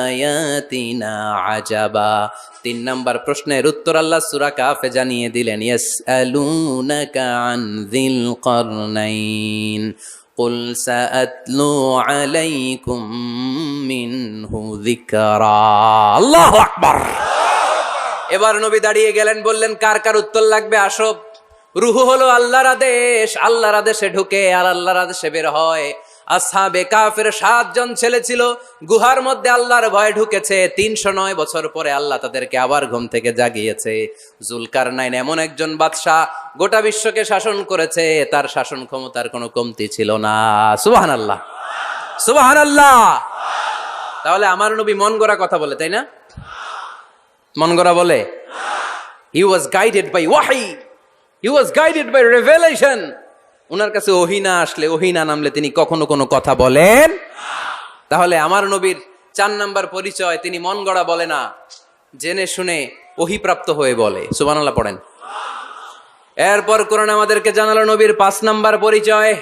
আয়াতিনা আজাবা। 3 নাম্বার প্রশ্নের উত্তর আল্লাহ সূরা কাহফে জানিয়ে দিলেন, ইয়াসআলুনাকা আন যিল কারনাইন কুল সাআতলু আলাইকুম মিনহু যিকরা। আল্লাহু আকবার। এবার নবী দাঁড়িয়ে গেলেন, বললেন কার কার উত্তর লাগবে আসো। রূহ হলো আল্লাহর আদেশ, আল্লাহর আদেশে ঢুকে আর আল্লাহর আদেশে বের হয়। আসহাবে কাফের 7 জন ছেলে ছিল, গুহার মধ্যে আল্লাহর ভয়ে ঢুকেছে। 309 বছর পরে আল্লাহ তাদেরকে আবার ঘুম থেকে জাগিয়েছে। জুলকারনাইন এমন একজন বাদশাহ, গোটা বিশ্বকে শাসন করেছে, তার শাসন ক্ষমতার কোনো কমতি ছিল না। সুবহানাল্লাহ, সুবহানাল্লাহ। তাহলে আমার নবী মন গড়া কথা বলে, তাই না? মন গড়া বলে? He was guided by wahi, he was guided by revelation. উনার কাছে ওহী না আসলে, ওহী না নামলে তিনি কখনো কোনো কথা বলেন। তাহলে আমার নবীর 4 নাম্বার পরিচয়, তিনি মন গড়া বলে না, জেনে শুনে ওহী প্রাপ্ত হয়ে বলে। সুবহানাল্লাহ পড়েন। এরপর কোরআন আমাদেরকে জানালো নবীর 5 নাম্বার পরিচয়,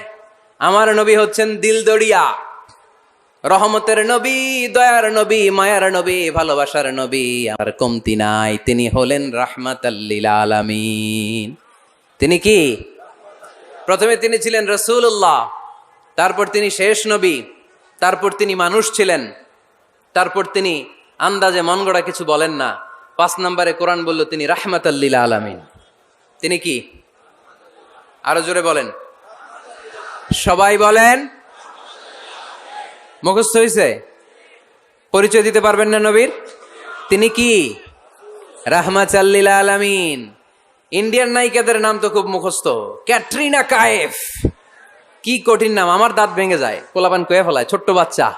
আমার নবী হচ্ছেন দিলদরিয়া, রহমতের নবী, দয়ার নবী, মায়ার নবী, ভালোবাসার নবী, আর কমতি নাই। তিনি হলেন রাহমাতাল লিল আলামিন। তিনি কি? প্রথমে তিনি ছিলেন রাসূলুল্লাহ, তারপর তিনি শেষ নবী, তারপর তিনি মানুষ ছিলেন, তারপর তিনি আন্দাজে মন গড়া কিছু বলেন না। 5 নম্বরে কোরআন বলল তিনি রাহমাতাল লিল আলামিন। তিনি কি? আরো জোরে বলেন, সবাই বলেন। মুখস্থ হয়েছে? পরিচয় দিতে পারবেন না নবীর? তিনি কি? রাহমাতাল লিল আলামিন। ইন্ডিয়ান নায়িকাদের নাম তো খুব মুখস্থ। ক্যাটরিনা কাইফ, কি কঠিন নাম, আমার দাঁত ভেঙে যায়, পোলাপান কয়ে ফেলায়, ছোট্ট বাচ্চা।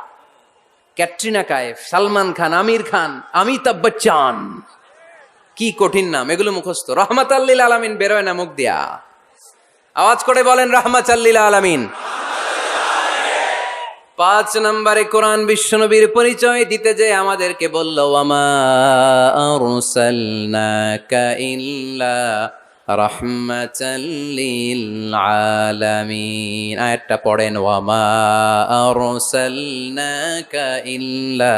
ক্যাটরিনা কাইফ, সালমান খান, আমির খান, অমিতাভ বচ্চন, কি কঠিন নাম, এগুলো মুখস্থ। রাহমাতাল লিল আলামিন বেরোয় না মুখ দিয়া। আওয়াজ করে বলেন রাহমাতাল লিল আলামিন। 5 নম্বরে কোরআন বিশ্বনবীর পরিচয় দিতে যে আমাদেরকে বলল, ওয়ামা আরসালনাকা ইল্লা রাহমাতাল লিল আলামিন। আয়াতটা পড়েন, ওয়ামা আরসালনাকা ইল্লা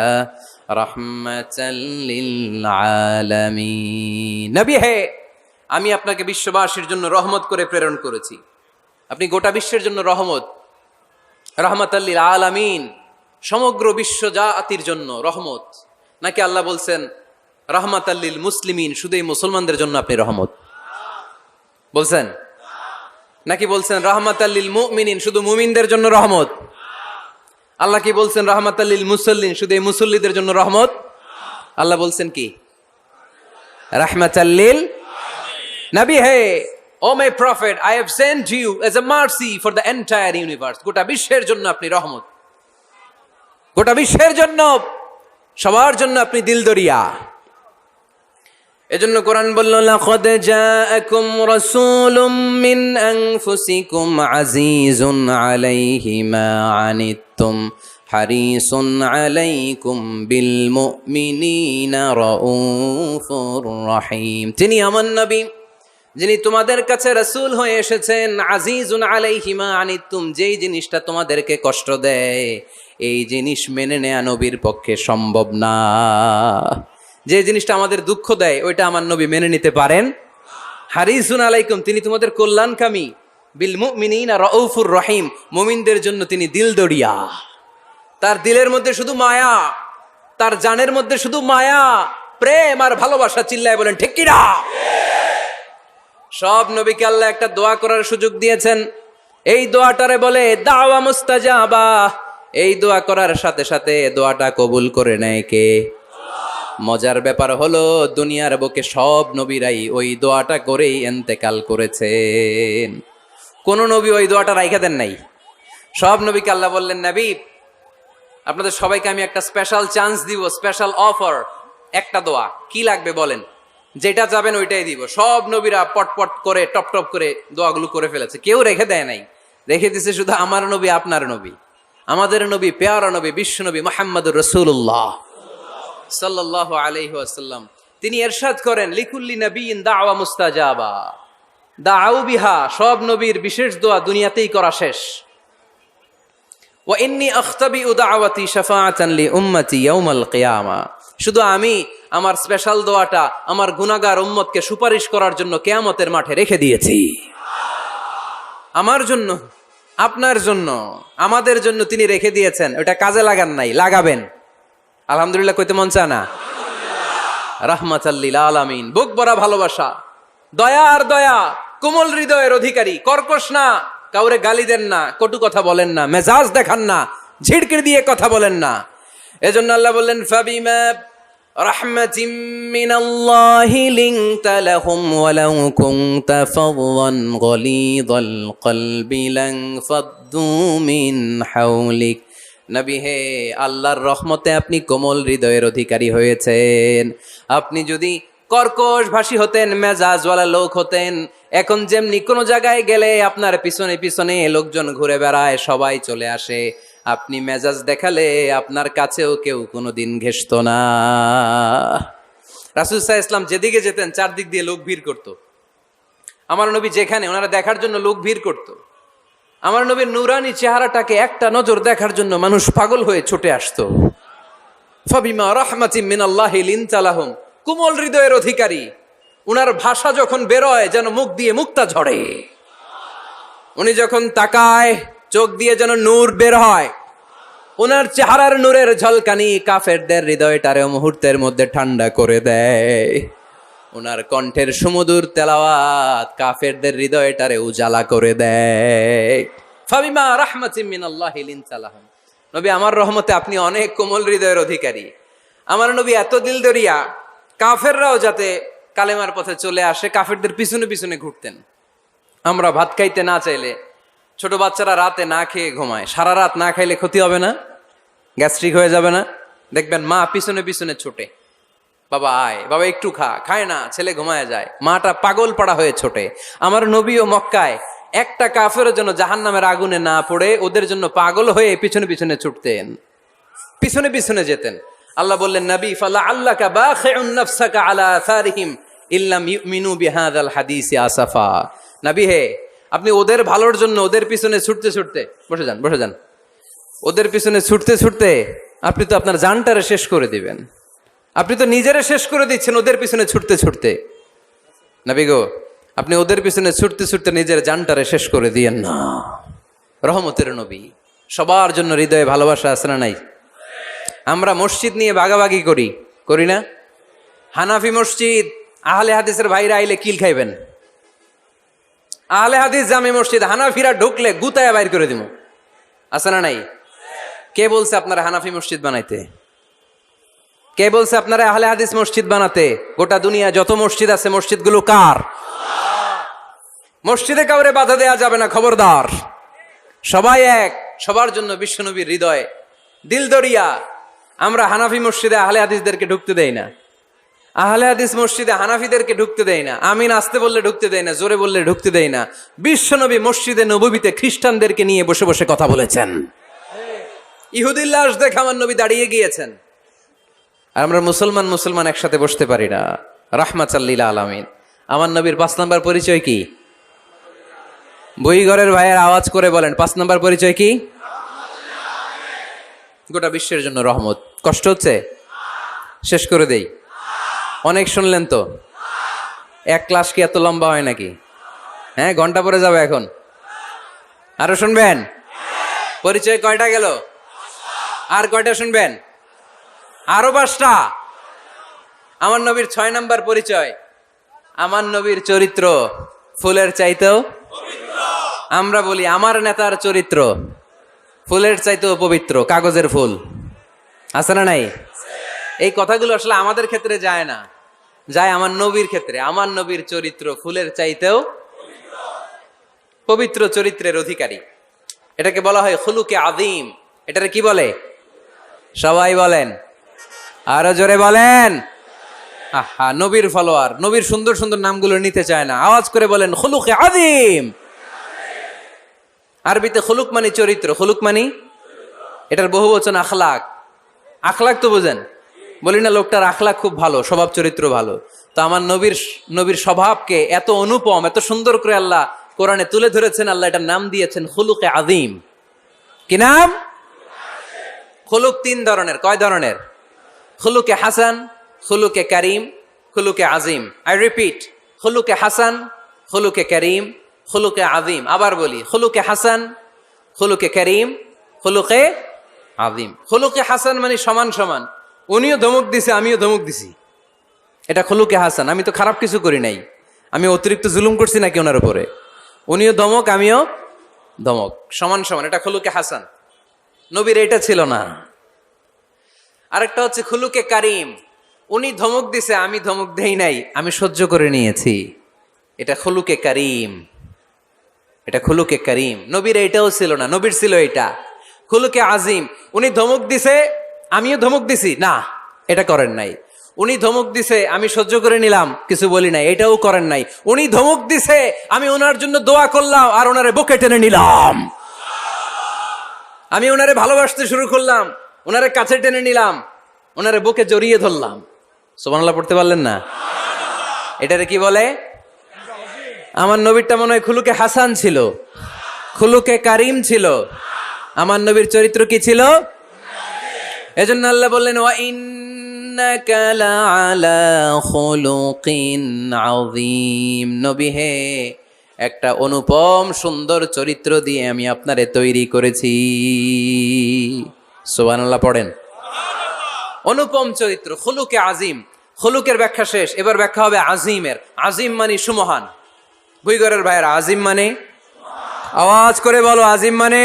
রাহমাতাল লিল আলামিন। নবী হে, আমি আপনাকে বিশ্ববাসীর জন্য রহমত করে প্রেরণ করেছি। আপনি গোটা বিশ্বের জন্য রহমত, রাহমাতাল লিল আলামিন, সমগ্র বিশ্ব জাতির জন্য রহমত। নাকি আল্লাহ বলছেন রাহমাতাল লিল মুসলিমিন, শুধু এই মুসলমানদের জন্য আপনি রহমত বলছেন? নাকি বলছেন রাহমাতাল লিল মুমিনিন, শুধু মুমিনদের জন্য রহমত? আল্লাহ কি বলছেন রাহমাতাল লিল মুসাল্লিন, শুধু এই মুসল্লিদের জন্য রহমত? আল্লাহ বলছেন কি? রাহমাতাল লিল নবী হে, O my prophet, I have sent you as a mercy for the entire universe. গোটা বিশ্বের জন্য আপনি রহমত, গোটা বিশ্বের জন্য, সবার জন্য আপনি দিলদরিয়া। এজন্য কোরআন বলল, লাকাদ জাআকুম রাসূলুম মিন আনফুসিকুম আজিজুন আলাইহি মা আনিতুম হারিসুন আলাইকুম বিল মুমিনিনা রাউফুর রহিম। তিনি আমার নবী, যিনি তোমাদের কাছে রাসূল হয়ে এসেছেন। আজিজুন আলাইহি মা আনিতুম, যেই জিনিসটা তোমাদেরকে কষ্ট দেয় এই জিনিস মেনে নেয়া নবীর পক্ষে সম্ভব না। যে জিনিসটা আমাদের দুঃখ দেয় ওইটা আমার নবী মেনে নিতে পারেন। হারিসুন আলাইকুম, তিনি তোমাদের কল্যাণকামী। বিল মুমিনিনা রাউফুর রহিম, মুমিনদের জন্য তিনি দিলদরিয়া। তার দিলের মধ্যে শুধু মায়া, তার জানের মধ্যে শুধু মায়া, প্রেম আর ভালোবাসা। চিল্লায় বলেন ঠিক কিনা? সব নবীকে আল্লাহ একটা দোয়া করার সুযোগ দিয়েছেন। এই দোয়াটারে বলে দাওয়া মুস্তাজাবা। এই দোয়া করার সাথে সাথে দোয়াটা কবুল করে নেয় কে? মজার ব্যাপার হলো দুনিয়ার বুকে সব নবীরাই ওই দোয়াটা করেই ইন্তেকাল করেছেন। কোন নবী ওই দোয়াটা রাইখা দেন নাই। সব নবীকে আল্লাহ বললেন, নবী আপনাদের সবাইকে আমি একটা স্পেশাল চান্স দিব, স্পেশাল অফার। একটা দোয়া, কি লাগবে বলেন, যেটা যাবেন ওইটাই দিব। সব নবীরা পটপট করে টপ টপ করে দোয়াগুলো করে ফেলেছে, কেউ রেখে দেয় নাই। রেখে দিছে শুধু আমার নবী, আপনার নবী, আমাদের নবী, পেয়ারা নবী, বিশ্ব নবী মুহাম্মদুর রাসূলুল্লাহ সাল্লাল্লাহু আলাইহি ওয়াসাল্লাম। তিনি ইরশাদ করেন, লিকুল্লি নবিয়্যিন দাওয়া মুস্তাজাবা দাউ বিহা। সব নবীর বিশেষ দোয়া দুনিয়াতেই করা শেষ। ওয়া ইন্নী আখতাবিউ দাওয়াতি শাফাআতান লি উম্মতি ইয়াউমাল কিয়ামা। শুধু আমি আমার স্পেশাল দোয়াটা আমার গুনাহগার উম্মতকে সুপারিশ করার জন্য কিয়ামতের মাঠে রেখে দিয়েছি। আমার জন্য, আপনার জন্য, আমাদের জন্য তিনি রেখে দিয়েছেন। ওটা কাজে লাগান নাই, লাগাবেন। আলহামদুলিল্লাহ কইতে মন চায় না? রাহমাতাল লিল আলামিন, বুক ভরা ভালোবাসা, দয়া আর দয়া, কোমল হৃদয়ের অধিকারী, কর্কশ না, কাউরে গালি দেন না, কটু কথা বলেন না, মেজাজ দেখান না, ঝিড়কির দিয়ে কথা বলেন না। এজন্য আল্লাহ বললেন, ফাবিমা রাহমাতিম মিনাল্লাহি লিনতা লাহুম ওয়ালাউ কুনতা ফাদদান গলিযাল কলবি লান ফাদ্দু মিন হাওলিক। নবী হে, আল্লাহর রহমতে আপনি কোমল হৃদয়ের অধিকারী হয়েছেন। আপনি যদি কর্কশ ভাষী হতেন, মেজাজওয়ালা লোক হতেন, এখন যেমনি কোনো জায়গায় গেলে আপনার পিছনে পিছনে লোকজন ঘুরে বেড়ায়, সবাই চলে আসে, আপনি মেজাজ দেখালে আপনার কাছেও কেউ কোনোদিন ঘেষত না। রাসূল সাল্লাল্লাহু আলাইহি ওয়াসাল্লাম যেদিকে যেতেন চারদিক দিয়ে লোক ভিড় করত। আমার নবী যেখানে, ওনারা দেখার জন্য লোক ভিড় করত। আমার নবীর নূরানি চেহারাটাকে একটা নজর দেখার জন্য মানুষ পাগল হয়ে ছুটে আসতো। ফাবিমা রাহমাতিম মিনাল্লাহি লিনতা লাহুম, কোমল হৃদয়ের অধিকারী। উনার ভাষা যখন বেরোয় যেন মুখ দিয়ে মুক্তা ঝরে। উনি যখন তাকায় চোখ দিয়ে যেন নূর বের হয়। উনার চেহারার নূরের ঝলকানি কাফেরদের হৃদয়টারে মুহূর্তের মধ্যে ঠান্ডা করে দেয়। উনার কণ্ঠের সুমধুর তেলাওয়াত কাফেরদের হৃদয়টারে উজালা করে দেয়। ফাবিমা রাহমাতিম মিনাল্লাহি লিনতা লাহুম, নবী আমার রহমতে আপনি অনেক কোমল হৃদয়ের অধিকারী। আমার নবী এত দিলদরিয়া, কাফেররাও যাতে কালেমার পথে চলে আসে কাফেরদের পিছনে পিছনে ঘুরতেন। আমরা ভাত খাইতে না চাইলে, ছোট বাচ্চারা রাতে না খেয়ে ঘুমায়, সারা রাত না খাইলে ক্ষতি হবে না? গ্যাস্ট্রিক হয়ে যাবে না? দেখবেন মা পিছনে পিছনে ছোটে, বাবা আয়, বাবা একটু খা, খায় না, ছেলে ঘুমায় যায়, মাটা পাগল পাড়া হয়ে ছোটে। আমার নবীও মক্কায় একটা কাফেরের জন্য জাহান্নামের আগুনে না পড়ে ওদের জন্য পাগল হয়ে পিছনে পিছনে ছুটতেন, পিছনে পিছনে যেতেন। আল্লাহ বললেন, নবী ফালা আল্লাকা বাখিউন নাফসাকা আলা আসারিহিম ইল্লাম ইউমিনু বিহাযাল হাদিসি আসাফা। নবী হে, আপনি ওদের ভালোর জন্য ওদের পিছনে ছুটতে ছুটতে, বসে যান বসে যান, ওদের পিছনে ছুটতে ছুটতে আপনি তো আপনার জানটারে শেষ করে দিবেন। আপনি তো নিজেরা শেষ করে দিচ্ছেন ওদের পিছনে ছুটতে ছুটতে। নবী গো, আপনি ওদের পিছনে ছুটতে ছুটতে নিজের জানটারে শেষ করে দিয়েন না। রহমতের নবী, সবার জন্য হৃদয়ে ভালোবাসা আছে না নাই? আমরা মসজিদ নিয়ে ভাগাভাগি করি, করি না? হানাফি মসজিদ, আহলে হাদিসের ভাইরা আইলে কিল খাইবেন। আহলে হাদিস জামে মসজিদ, হানাফিরা ঢুকলে গুতায় বাইর করে দিব, আছে না নাই? কে বলছে আপনারা হানাফি মসজিদ বানাইতে? কে বলছে আপনারা আহলে হাদিস মসজিদ বানাতে? গোটা দুনিয়া যত মসজিদ আছে মসজিদগুলো কার? মসজিদে কাউরে বাধা দেয়া যাবে না, খবরদার। সবাই এক, সবার জন্য বিশ্বনবীর হৃদয় দিলদরিয়া। আমরা হানাফি মসজিদে আহলে হাদিসদেরকে ঢুকতে দেই না, আহলে হাদিস মসজিদে হানাফিদেরকে ঢুকতে দেই না। আমিন আসতে বললে ঢুকতে দেই না, জোরে বললে ঢুকতে দেই না। বিশ্বনবী মসজিদে নববীতে খ্রিস্টানদেরকে নিয়ে বসে বসে কথা বলেছেন। ইহুদির লাশ দেখে আমার নবী দাঁড়িয়ে গিয়েছেন। আর আমরা মুসলমান একসাথে বসতে পারি না। রাহমাতাল্লিল আলামিন। আমার নবীর 5 নাম্বার পরিচয় কি? বইঘরের ভাইয়ের আওয়াজ করে বলেন 5 নাম্বার পরিচয় কি? গোটা বিশ্বের জন্য রহমত। কষ্ট হচ্ছে? শেষ করে দেই। অনেক শুনলেন তো। এক ক্লাস কি এত লম্বা হয় নাকি? হ্যাঁ, ঘন্টা পরে যাবে এখন। আরো শুনবেন? পরিচয় কয়টা গেল? আর কয়টা শুনবেন? আরো 5টা। আমার নবীর 6 নাম্বার পরিচয়, আমার নবীর চরিত্র ফুলের চাইতেও পবিত্র। আমরা বলি আমার নেতার চরিত্র ফুলের চাইতেও পবিত্র। কাগজের ফুল আছে না নাই? এই কথাগুলো আসলে আমাদের ক্ষেত্রে যায় না, যায় আমার নবীর ক্ষেত্রে। আমার নবীর চরিত্র ফুলের চাইতেও পবিত্র চরিত্রের অধিকারী। এটাকে বলা হয় খুলুকে আযীম। এটারে কি বলে? সবাই বলেন, আরো জোরে বলেন। আহা, নবীর ফলোয়ার, নবীর সুন্দর সুন্দর নামগুলো নিতে চায় না। আওয়াজ করে বলেন খুলুকে আযীম। আরবিতে খুলুক মানে চরিত্র, খুলুক মানে এটার বহুবচন আখলাক। আখলাক তো বোঝেন? বলি না লোকটার আখলাক খুব ভালো, স্বভাব চরিত্র ভালো। তো আমার নবীর স্বভাবকে এত অনুপম, এত সুন্দর করে আল্লাহ কোরআনে তুলে ধরেছেন। আল্লাহ এটার নাম দিয়েছেন খুলুকে আযীম। কি নাম? খুলুক 3 ধরনের। কয় ধরনের? খুলুকে হাসান, খুলুকে কারিম, খুলুকে আযীম। আই রিপিট, খুলুকে হাসান, খুলুকে কারিম, খুলুকে আযীম। আবার বলি, খুলুকে হাসান, খুলুকে কারিম, খুলুকে আযীম। খুলুকে হাসান মানে সমান সমান, উনিও ধমক দিছে আমিও ধমক দিছি, এটা খুলুকে হাসান। আমি তো খারাপ কিছু করি নাই, আমি অতিরিক্ত জুলুম করছি নাকি ওনার উপরে? উনিও ধমক আমিও ধমক, সমান সমান, এটা খুলুকে হাসান। নবীর এটা ছিল না। আরেকটা হচ্ছে খুলুকে কারিম, উনি ধমক দিছে আমি ধমক দেই নাই, আমি সহ্য করে নিয়েছি, এটা খুলুকে কারিম। এটা খুলুকে কারিম। নবীর এটাও ছিল না, নবীর ছিল এটা খুলুকে আযীম। উনি ধমক দিছে আমিও ধমক দিছি, না এটা করেন নাই। উনি ধমক দিছে আমি সহ্য করে নিলাম, কিছু বলি নাই, এটাও করেন নাই। উনি ধমক দিছে আমি ওনার জন্য দোয়া করলাম আর ওনারে বুকে টেনে নিলাম, আমি ওনারে ভালোবাসতে শুরু করলাম, ওনারে কাছে টেনে নিলাম, ওনারে বুকে জড়িয়ে ধরলাম। সুবহানাল্লাহ পড়তে পারলেন না? এটারে কি বলে? আমার নবীরটা মনে হয় খুলুকে হাসান ছিল, খুলুকে কারিম ছিল। আমার নবীর চরিত্র কি ছিল? এজন্য আল্লাহ বললেন ওয়া ইন্নাকা লাআলা খুলুকিন আযীম। নবী হে, একটা অনুপম সুন্দর চরিত্র দিয়ে আমি আপনারে তৈরি করেছি। সুবহানাল্লাহ পড়েন। অনুপম চরিত্র, খুলুকে আযীম। খুলুকের ব্যাখ্যা শেষ, এবার ব্যাখ্যা হবে আযীমের। আযীম মানে সুমহান। বুইগরের ভাইয়েরা, আযীম মানে? আওয়াজ করে বলো, আযীম মানে?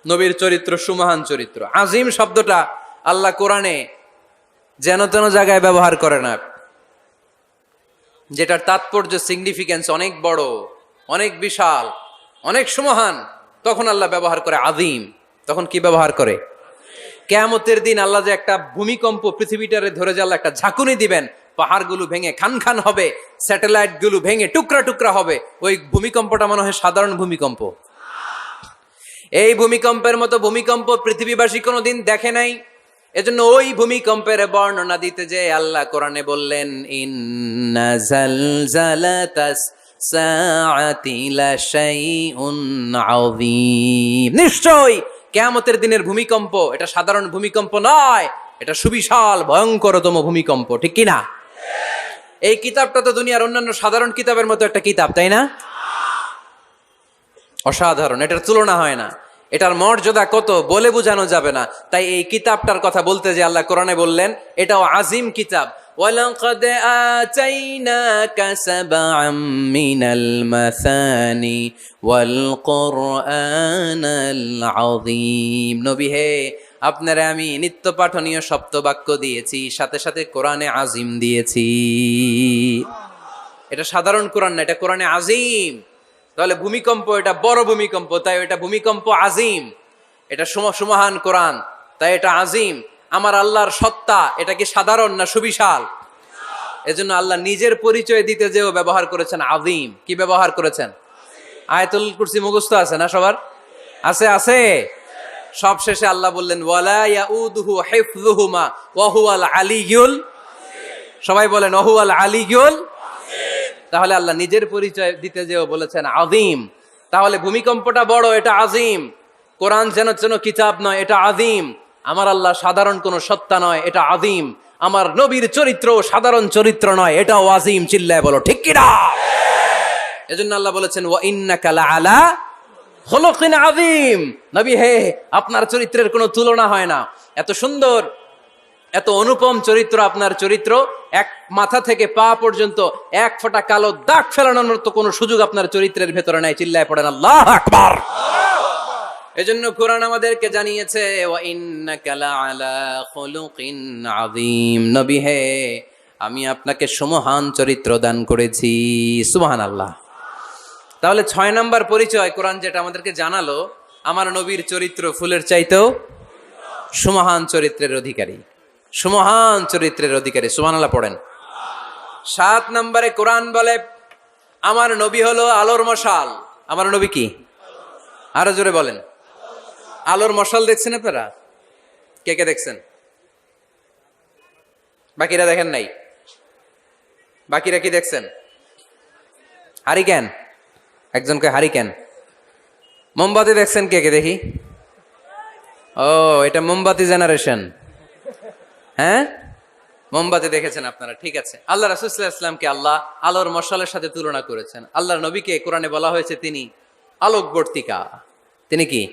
নবীর চরিত্র সুমহান চরিত্র। আযীম শব্দটা আল্লাহ কোরআনে যেন তেন জায়গায় ব্যবহার করে না, যেটার তাৎপর্য সিগনিফিকেন্স অনেক বড়, অনেক বিশাল, অনেক সুমহান, তখন আল্লাহ ব্যবহার করে আযীম। তখন কি ব্যবহার করে? কিয়ামতের দিন আল্লাহ যে একটা ভূমিকম্প পৃথিবীটারে ধরে যে আল্লাহ একটা ঝাঁকুনি দিবেন, পাহাড়গুলো ভেঙে খান খান হবে, স্যাটেলাইট গুলো ভেঙে টুকরা টুকরা হবে। ওই ভূমিকম্পটা মনে হয় সাধারণ ভূমিকম্প। এই ভূমিকম্পের মতো ভূমিকম্প পৃথিবীবাসী কোনোদিন দেখে নাই। এজন্য ওই ভূমিকম্পের বর্ণনা দিতে যে আল্লাহ কোরআনে বললেন ইন্না জালজালাতাস সাআতি লাশাইউন আযীম। নিশ্চয় কিয়ামতের দিনের ভূমিকম্প এটা সাধারণ ভূমিকম্প নয়, এটা সুবিশাল ভয়ঙ্করতম ভূমিকম্প। ঠিক কি না? এই কিতাবটা তো দুনিয়ার অন্যান্য সাধারণ কিতাবের মতো একটা কিতাব, তাই না? অসাধারণ, এটার তুলনা হয় না। এটার মর্যাদা কত বলে বোঝানো যাবে না। তাই এই কিতাবটার কথা বলতে যে আল্লাহ কোরআনে বললেন এটাও আযীম কিতাব। ওয়ালাকাদ আতাইনাকা সাবআম মিনাল মাসানি ওয়াল কুরআনাল আযীম। নবী হে, আপনারে আমি নিত্য পাঠনীয় সপ্তবাক্য দিয়েছি, সাথে সাথে কোরআনে আযীম দিয়েছি। এটা সাধারণ কোরআন না, এটা কোরআনে আযীম। তাহলে ভূমিকম্প এটা বড় ভূমিকম্প, তাই এটা ভূমিকম্প আযীম। এটা সুমহান কোরআন, তাই এটা আযীম। আমার আল্লাহর সত্তা এটা কি সাধারণ না সুবিশাল? এজন্য আল্লাহ নিজের পরিচয় দিতে যেও ব্যবহার করেছেন আযীম। কি ব্যবহার করেছেন? আয়াতুল কুরসি মুখস্থ আছে না সবার? আছে আছে। সব শেষে আল্লাহ বললেন ওয়ালা ইয়াউদুহু হিফযুহুমা ওয়া হুয়াল আলিয়্যুল, সবাই বলেন ওয়া হুয়াল আলিয়্যুল। তাহলে আল্লাহ নিজের পরিচয় দিতে যেও বলেছেন আযীম। তাহলে ভূমিকম্পটা বড়, এটা আযীম। কোরআন যেন যেন কিতাব নয়, এটা আযীম। আমার আল্লাহ সাধারণ কোন সত্তা নয়, এটা আযীম। আমার নবীর চরিত্র সাধারণ চরিত্র নয়, এটাও আযীম। চিল্লায় বলো ঠিক কি না? এজন্য আল্লাহ বলেছেন ওয়া ইন্নাকা লাআলা খুলুকিন আযীম। নবী হে, আপনার চরিত্রের কোনো তুলনা হয় না। এত সুন্দর, এত অনুপম চরিত্র আপনার চরিত্র। এক মাথা থেকে পা পর্যন্ত এক ফোঁটা কালো দাগ ফেলানোর মতো কোনো সুযোগ আপনার চরিত্রের ভেতরে নাই। চিল্লায় পড়েন আল্লাহু আকবার। এজন্য কোরআন আমাদেরকে জানিয়েছে ওয়া ইন্নাকা লাআলা খুলুকিন আযীম। নবী হে, আমি আপনাকে সুমহান চরিত্র দান করেছি। সুবহানাল্লাহ। তাহলে 6 নাম্বার পরিচয় কোরআন যেটা আমাদেরকে জানালো, আমার নবীর চরিত্র ফুলের চাইতেও সুমহান চরিত্রের অধিকারী, সুমহান চরিত্রের অধিকারী। সুবহানাল্লাহ পড়েন। 7 নম্বরে কোরআন বলে আমার নবী হলো আলোর মশাল। আমার নবী কি? আরো জোরে বলেন। আলোর মশাল দেখছেন আপনারা? কে কে দেখছেন? বাকিরা দেখেন নাই? বাকিরা কি দেখছেন? হারিকেন, একজনকে হারিকেন। মোমবাতি দেখছেন কে কে? দেখি। ও, এটা মোমবাতি জেনারেশন। হ্যাঁ, মোমবাতি দেখেছেন আপনারা, ঠিক আছে। আল্লাহ রাসূল সাল্লাল্লাহু আলাইহি ওয়াসাল্লামকে আল্লাহ আলোর মশালের সাথে তুলনা করেছেন। আল্লাহর নবীকে কোরআনে বলা হয়েছে তিনি আলোকবর্তিকা। তিনি কি?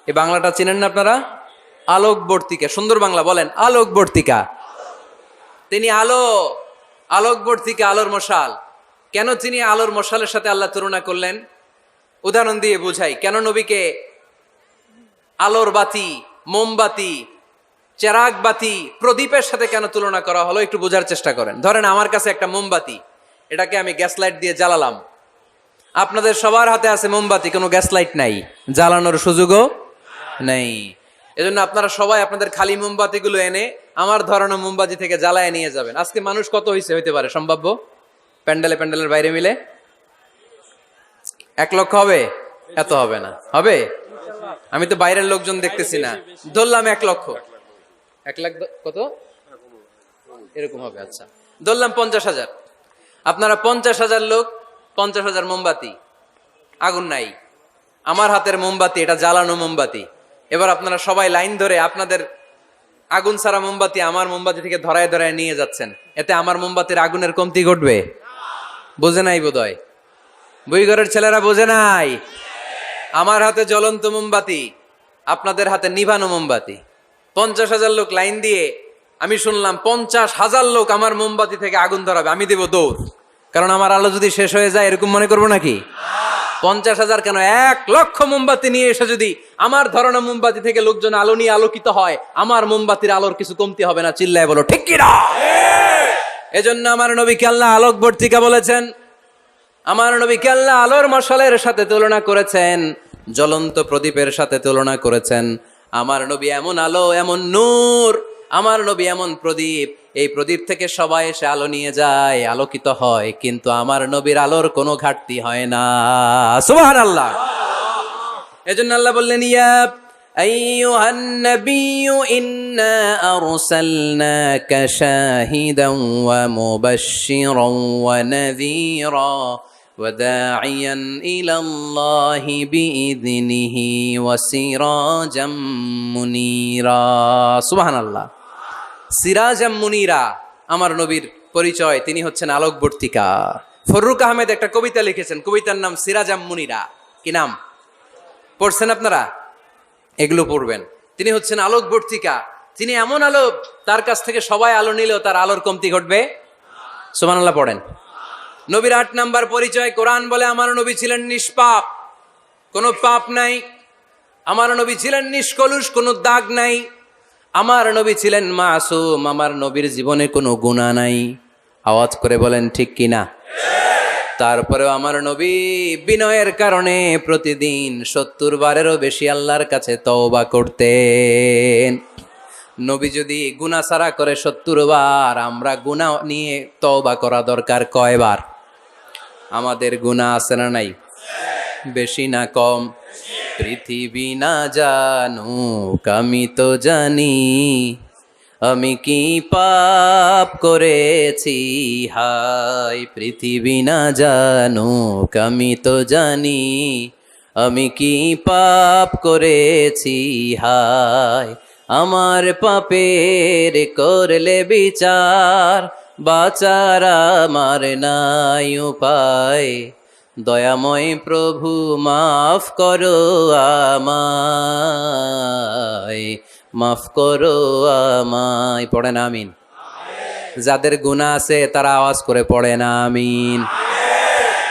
এই বাংলাটা চিনেন না আপনারা? আলোকবর্তিকা। সুন্দর বাংলা বলেন, আলোকবর্তিকা। তিনি আলো, আলোকবর্তিকা, আলোর মশাল। কেন তিনি আলোর মশালের সাথে আল্লাহ তুলনা করলেন? উদাহরণ দিয়ে বুঝাই। কেন নবীকে আলোর বাতি, মোমবাতি, চেরাগ বাতি, প্রদীপের সাথে কেন তুলনা করা হলো? একটু বোঝার চেষ্টা করেন। ধরেন আমার কাছে একটা মোমবাতি, এটাকে আমি গ্যাস লাইট দিয়ে জ্বালালাম। আপনাদের সবার হাতে আছে মোমবাতি, কোনো গ্যাস লাইট নাই, জ্বালানোর সুযোগও নেই। এজন্য আপনারা সবাই আপনাদের খালি মোমবাতিগুলো এনে আমার ধরানো মোমবাতি থেকে জ্বালায় নিয়ে যাবেন। আজকে মানুষ কত হইতে পারে সম্ভাব্য? প্যান্ডেলের বাইরে মিলে 1 লক্ষ হবে? এত হবে না। হবে? আমি তো বাইরের লোকজন দেখতেছি না, ধরলাম 1 লক্ষ। 1 লাখ কত এরকম হবে। আচ্ছা, ধরলাম 50,000। আপনারা 50,000 লোক, 50,000 মোমবাতি, আগুন নাই। আমার হাতের মোমবাতি, এটা জ্বালানো মোমবাতি। এবার আপনারা সবাই লাইন ধরে আপনাদের আগুন ছাড়া মোমবাতি আমার মোমবাতি থেকে ধরায় ধরায় নিয়ে যাচ্ছেন। এতে আমার মোমবাতির আগুনের কমতি ঘটবে? বোঝে নাই বোধহয়, বইঘরের ছেলেরা বোঝে নাই। আমার হাতে জ্বলন্ত মোমবাতি, আপনাদের হাতে নিভানো মোমবাতি। 50,000 লোক লাইন দিয়ে, আমি শুনলাম 50,000 লোক আমার মোমবাতি থেকে আগুন ধরাবে, আমি দেব দৌড়। কারণ আমার আলো যদি শেষ হয়ে যায় এরকম মনে করবো নাকি? 50,000 কেন, 1 লক্ষ মোমবাতি নিয়ে এসে যদি আমার ধরানো মোমবাতি থেকে লোকজন আলো নিয়ে আলোকিত হয়, আমার মোমবাতির আলোর কিছু কমতি হবে না। চিল্লায় বলো ঠিক কি না? এজন্য আমার নবীকে আল্লাহ আলোকবর্তিকা বলেছেন। আমার নবীকে আল্লাহ আলোর মশালের সাথে তুলনা করেছেন, জ্বলন্ত প্রদীপের সাথে তুলনা করেছেন। আমার নবী এমন আলো, এমন নূর। আমার নবী এমন প্রদীপ, এই প্রদীপ থেকে সবাই এসে আলো নিয়ে যায়, আলোকিত হয়, কিন্তু আমার নবীর আলোর কোনো ঘাটতি হয় না। সুবহানাল্লাহ। এজন্য আল্লাহ বললেন ইয়া আইয়ুহান নাবিয়্যু ইন্না আরসালনাকা শাহিদান ওয়া মুবাশশিরান ওয়া নাযীরা وداعيا إلى الله بإذنه وسراجا منيرا سبحان الله سراجا منيرا আমার নবীর পরিচয়, তিনি হচ্ছেন আলোকবর্তিকা। ফররুক আহমেদ একটা কবিতা লিখেছেন, কবিতার নাম সিরাজাম মুনিরা। কি নাম? পড়ছেন আপনারা? এগুলো পড়বেন। তিনি হচ্ছেন আলোকবর্তিকা। তিনি এমন আলো, তার কাছ থেকে সবাই আলো নিলেও তার আলোর কমতি ঘটবে। সুবহানাল্লাহ পড়েন। নবীর 8 নাম্বার পরিচয়, কোরআন বলে আমার নবী ছিলেন নিষ্পাপ, কোনো পাপ নাই। আমার নবী ছিলেন নিষ্কলুষ, কোনো দাগ নাই। আমার নবী ছিলেন মাসুম, আমার নবীর জীবনে কোনো গুনাহ নাই। আওয়াজ করে বলেন ঠিক কিনা? তারপরেও আমার নবী বিনয়ের কারণে প্রতিদিন 70 বারেরও বেশি আল্লাহর কাছে তওবা করতেন। নবী যদি গুনাহ সারা করে 70 বার, আমরা গুনাহ নিয়ে তওবা করা দরকার কয়বার? আমাদের গুনাহ আছে না নাই? বেশি না কম? পৃথিবী না জানুক আমি তো জানি, আমি কি পাপ করেছি হায়। পৃথিবী না জানুক আমি তো জানি, আমি কি পাপ করেছি হায়। আমার পাপের করলে বিচার, বাঁচার আমার নাই উপায়। দয়াময় প্রভু মাফ করো আমায়, মাফ করো আমায়। পড়েন আমিন। যাদের গুনাহ আছে তারা আওয়াজ করে পড়েন আমিন।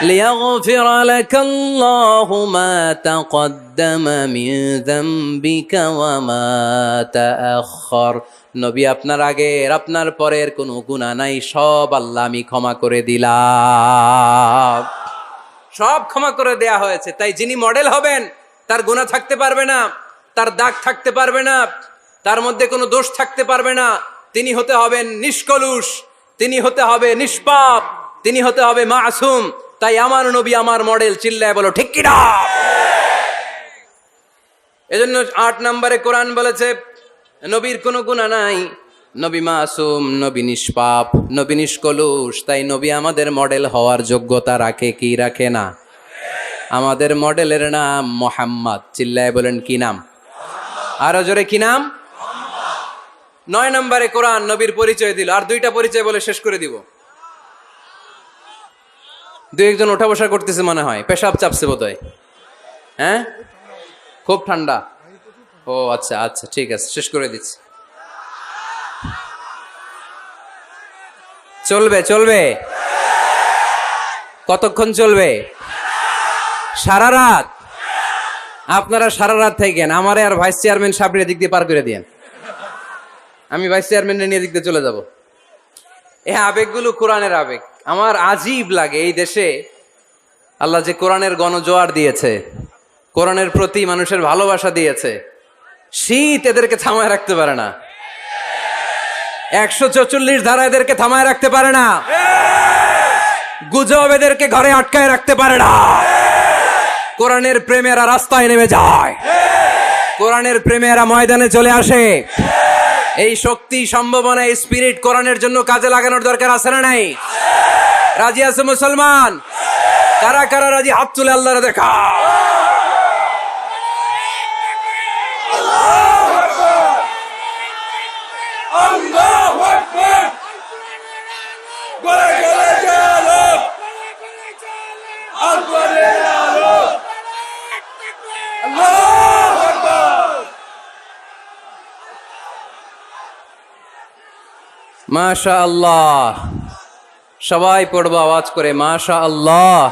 লিয়াগফির লাকা আল্লাহু মা তাকদ্দামা মিন যামবিকা ওয়া মা তাআখার। নবী, আপনার আগের আপনার পরের কোনো গুনাহ নাই, সব আল্লাহ আমি ক্ষমা করে দিলাম। সব ক্ষমা করে দেয়া হয়েছে। তাই যিনি মডেল হবেন তার গুনাহ থাকতে পারবে না, তার দাগ থাকতে পারবে না, তার মধ্যে কোনো দোষ থাকতে পারবে না। তিনি হতে হবেন নিষ্কলুষ, তিনি হতে হবে নিষ্পাপ, তিনি হতে হবে মাসুম। তাই আমার নবী আমার মডেল। চিল্লায় বলো ঠিক কিনা। এজন্য 8 নম্বরে কোরআন বলেছে নবীর কোনো গুনাহ নাই, নবী মাসুম, নবী নিষ্পাপ, নবী নিষ্কলুষ। তাই নবী আমাদের মডেল হওয়ার যোগ্যতা রাখে কি রাখে না? আমাদের মডেলের নাম মুহাম্মদ। চিল্লায় বলেন কি নাম? আরো জোরে কি নাম? 9 নম্বরে কোরআন নবীর পরিচয় দিল। আর 2টা পরিচয় বলে শেষ করে দিব। 2-1 জন ওঠা বসা করতেছে মনে হয়, পেশাব চাপছে বোধহয়। হ্যাঁ, খুব ঠান্ডা। ও আচ্ছা আচ্ছা, ঠিক আছে, শেষ করে দিচ্ছি। চলবে চলবে? কতক্ষণ চলবে? সারা রাত? আপনারা সারা রাত থাকেন, আমারে আর ভাইস চেয়ারম্যান সাহেবের দিক দিয়ে পার করে দিয়েন। আমি ভাইস চেয়ারম্যানের নিয়ে দিক দিয়ে চলে যাব। এই আবেগগুলো কোরআনের আবেগ। আমার আজীব লাগে এই দেশে আল্লাহ যে কোরআনের গণজোয়ার দিয়েছে, কোরআনের প্রতি মানুষের ভালোবাসা দিয়েছে, শীত এদেরকে থামায় রাখতে পারে না। 144 ধারা এদেরকে থামায় রাখতে পারে না। গুজব এদেরকে ঘরে আটকায় রাখতে পারে না। কোরআনের প্রেমেরা রাস্তায় নেমে যায়, কোরআনের প্রেমেরা ময়দানে চলে আসে। এই শক্তি, সম্ভাবনা, এই স্পিরিট কোরআনের জন্য কাজে লাগানোর দরকার আছে না নাই? রাজি আছে মুসলমান? কারা কারা রাজি হাত তুলে আল্লাহরে দেখা। মাশাআল্লাহ। সবাই পড়বো আওয়াজ করে মাশাআল্লাহ।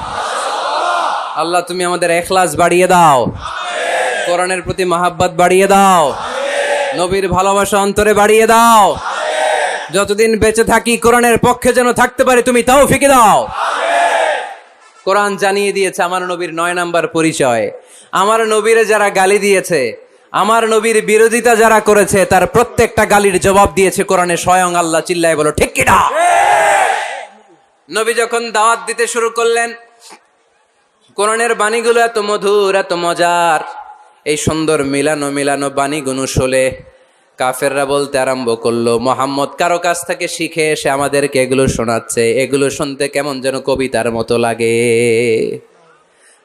আল্লাহ তুমি আমাদের ইখলাস বাড়িয়ে দাও, কোরআনের প্রতি মহাব্বত বাড়িয়ে দাও, নবীর ভালোবাসা অন্তরে বাড়িয়ে দাও। যতদিন বেঁচে থাকি কোরআনের পক্ষে যেন থাকতে পারি, তুমি তৌফিক দাও। কোরআন জানিয়ে দিয়েছে আমার নবীর 9 নাম্বার পরিচয়। আমার নবীরে যারা গালি দিয়েছে, আমার নবীর বিরোধিতা যারা করেছে, তার প্রত্যেকটা গালির জবাব দিয়েছে কোরআনে স্বয়ং আল্লাহ। চিল্লায় বলো ঠিক কিনা। নবী যখন দাওয়াত দিতে শুরু করলেন, কোরআনের বাণীগুলো এত মধুর, এত মজার। এই সুন্দর মিলানো মিলানো বাণীগুলো শুনে কাফেররা বলতে আরম্ভ করলো, মুহাম্মদ কারো কাছ থেকে শিখে এসে আমাদেরকে এগুলো শোনাচ্ছে, এগুলো শুনতে কেমন যেন কবিতার মতো লাগে।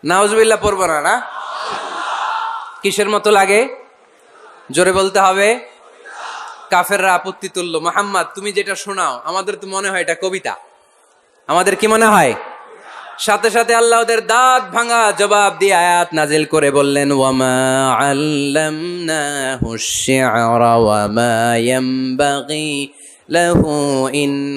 নাউজুবিল্লাহ পড়বো না? না, কিসের মতো লাগে? জোরে বলতে হবে। কাফেররা আপত্তি তুললো, মুহাম্মদ তুমি যেটা শোনাও আমাদের তো মনে হয় এটা কবিতা। আমাদের কি মনে হয়? সাথে সাথে আল্লাহ ওদের দাঁত ভাঙা জবাব দিয়ে আয়াত নাজিল করে বললেন, ওয়ামা আল্লামনাহু আশ-শি'রা ওয়ামা ইয়ানবাগি লাহু ইন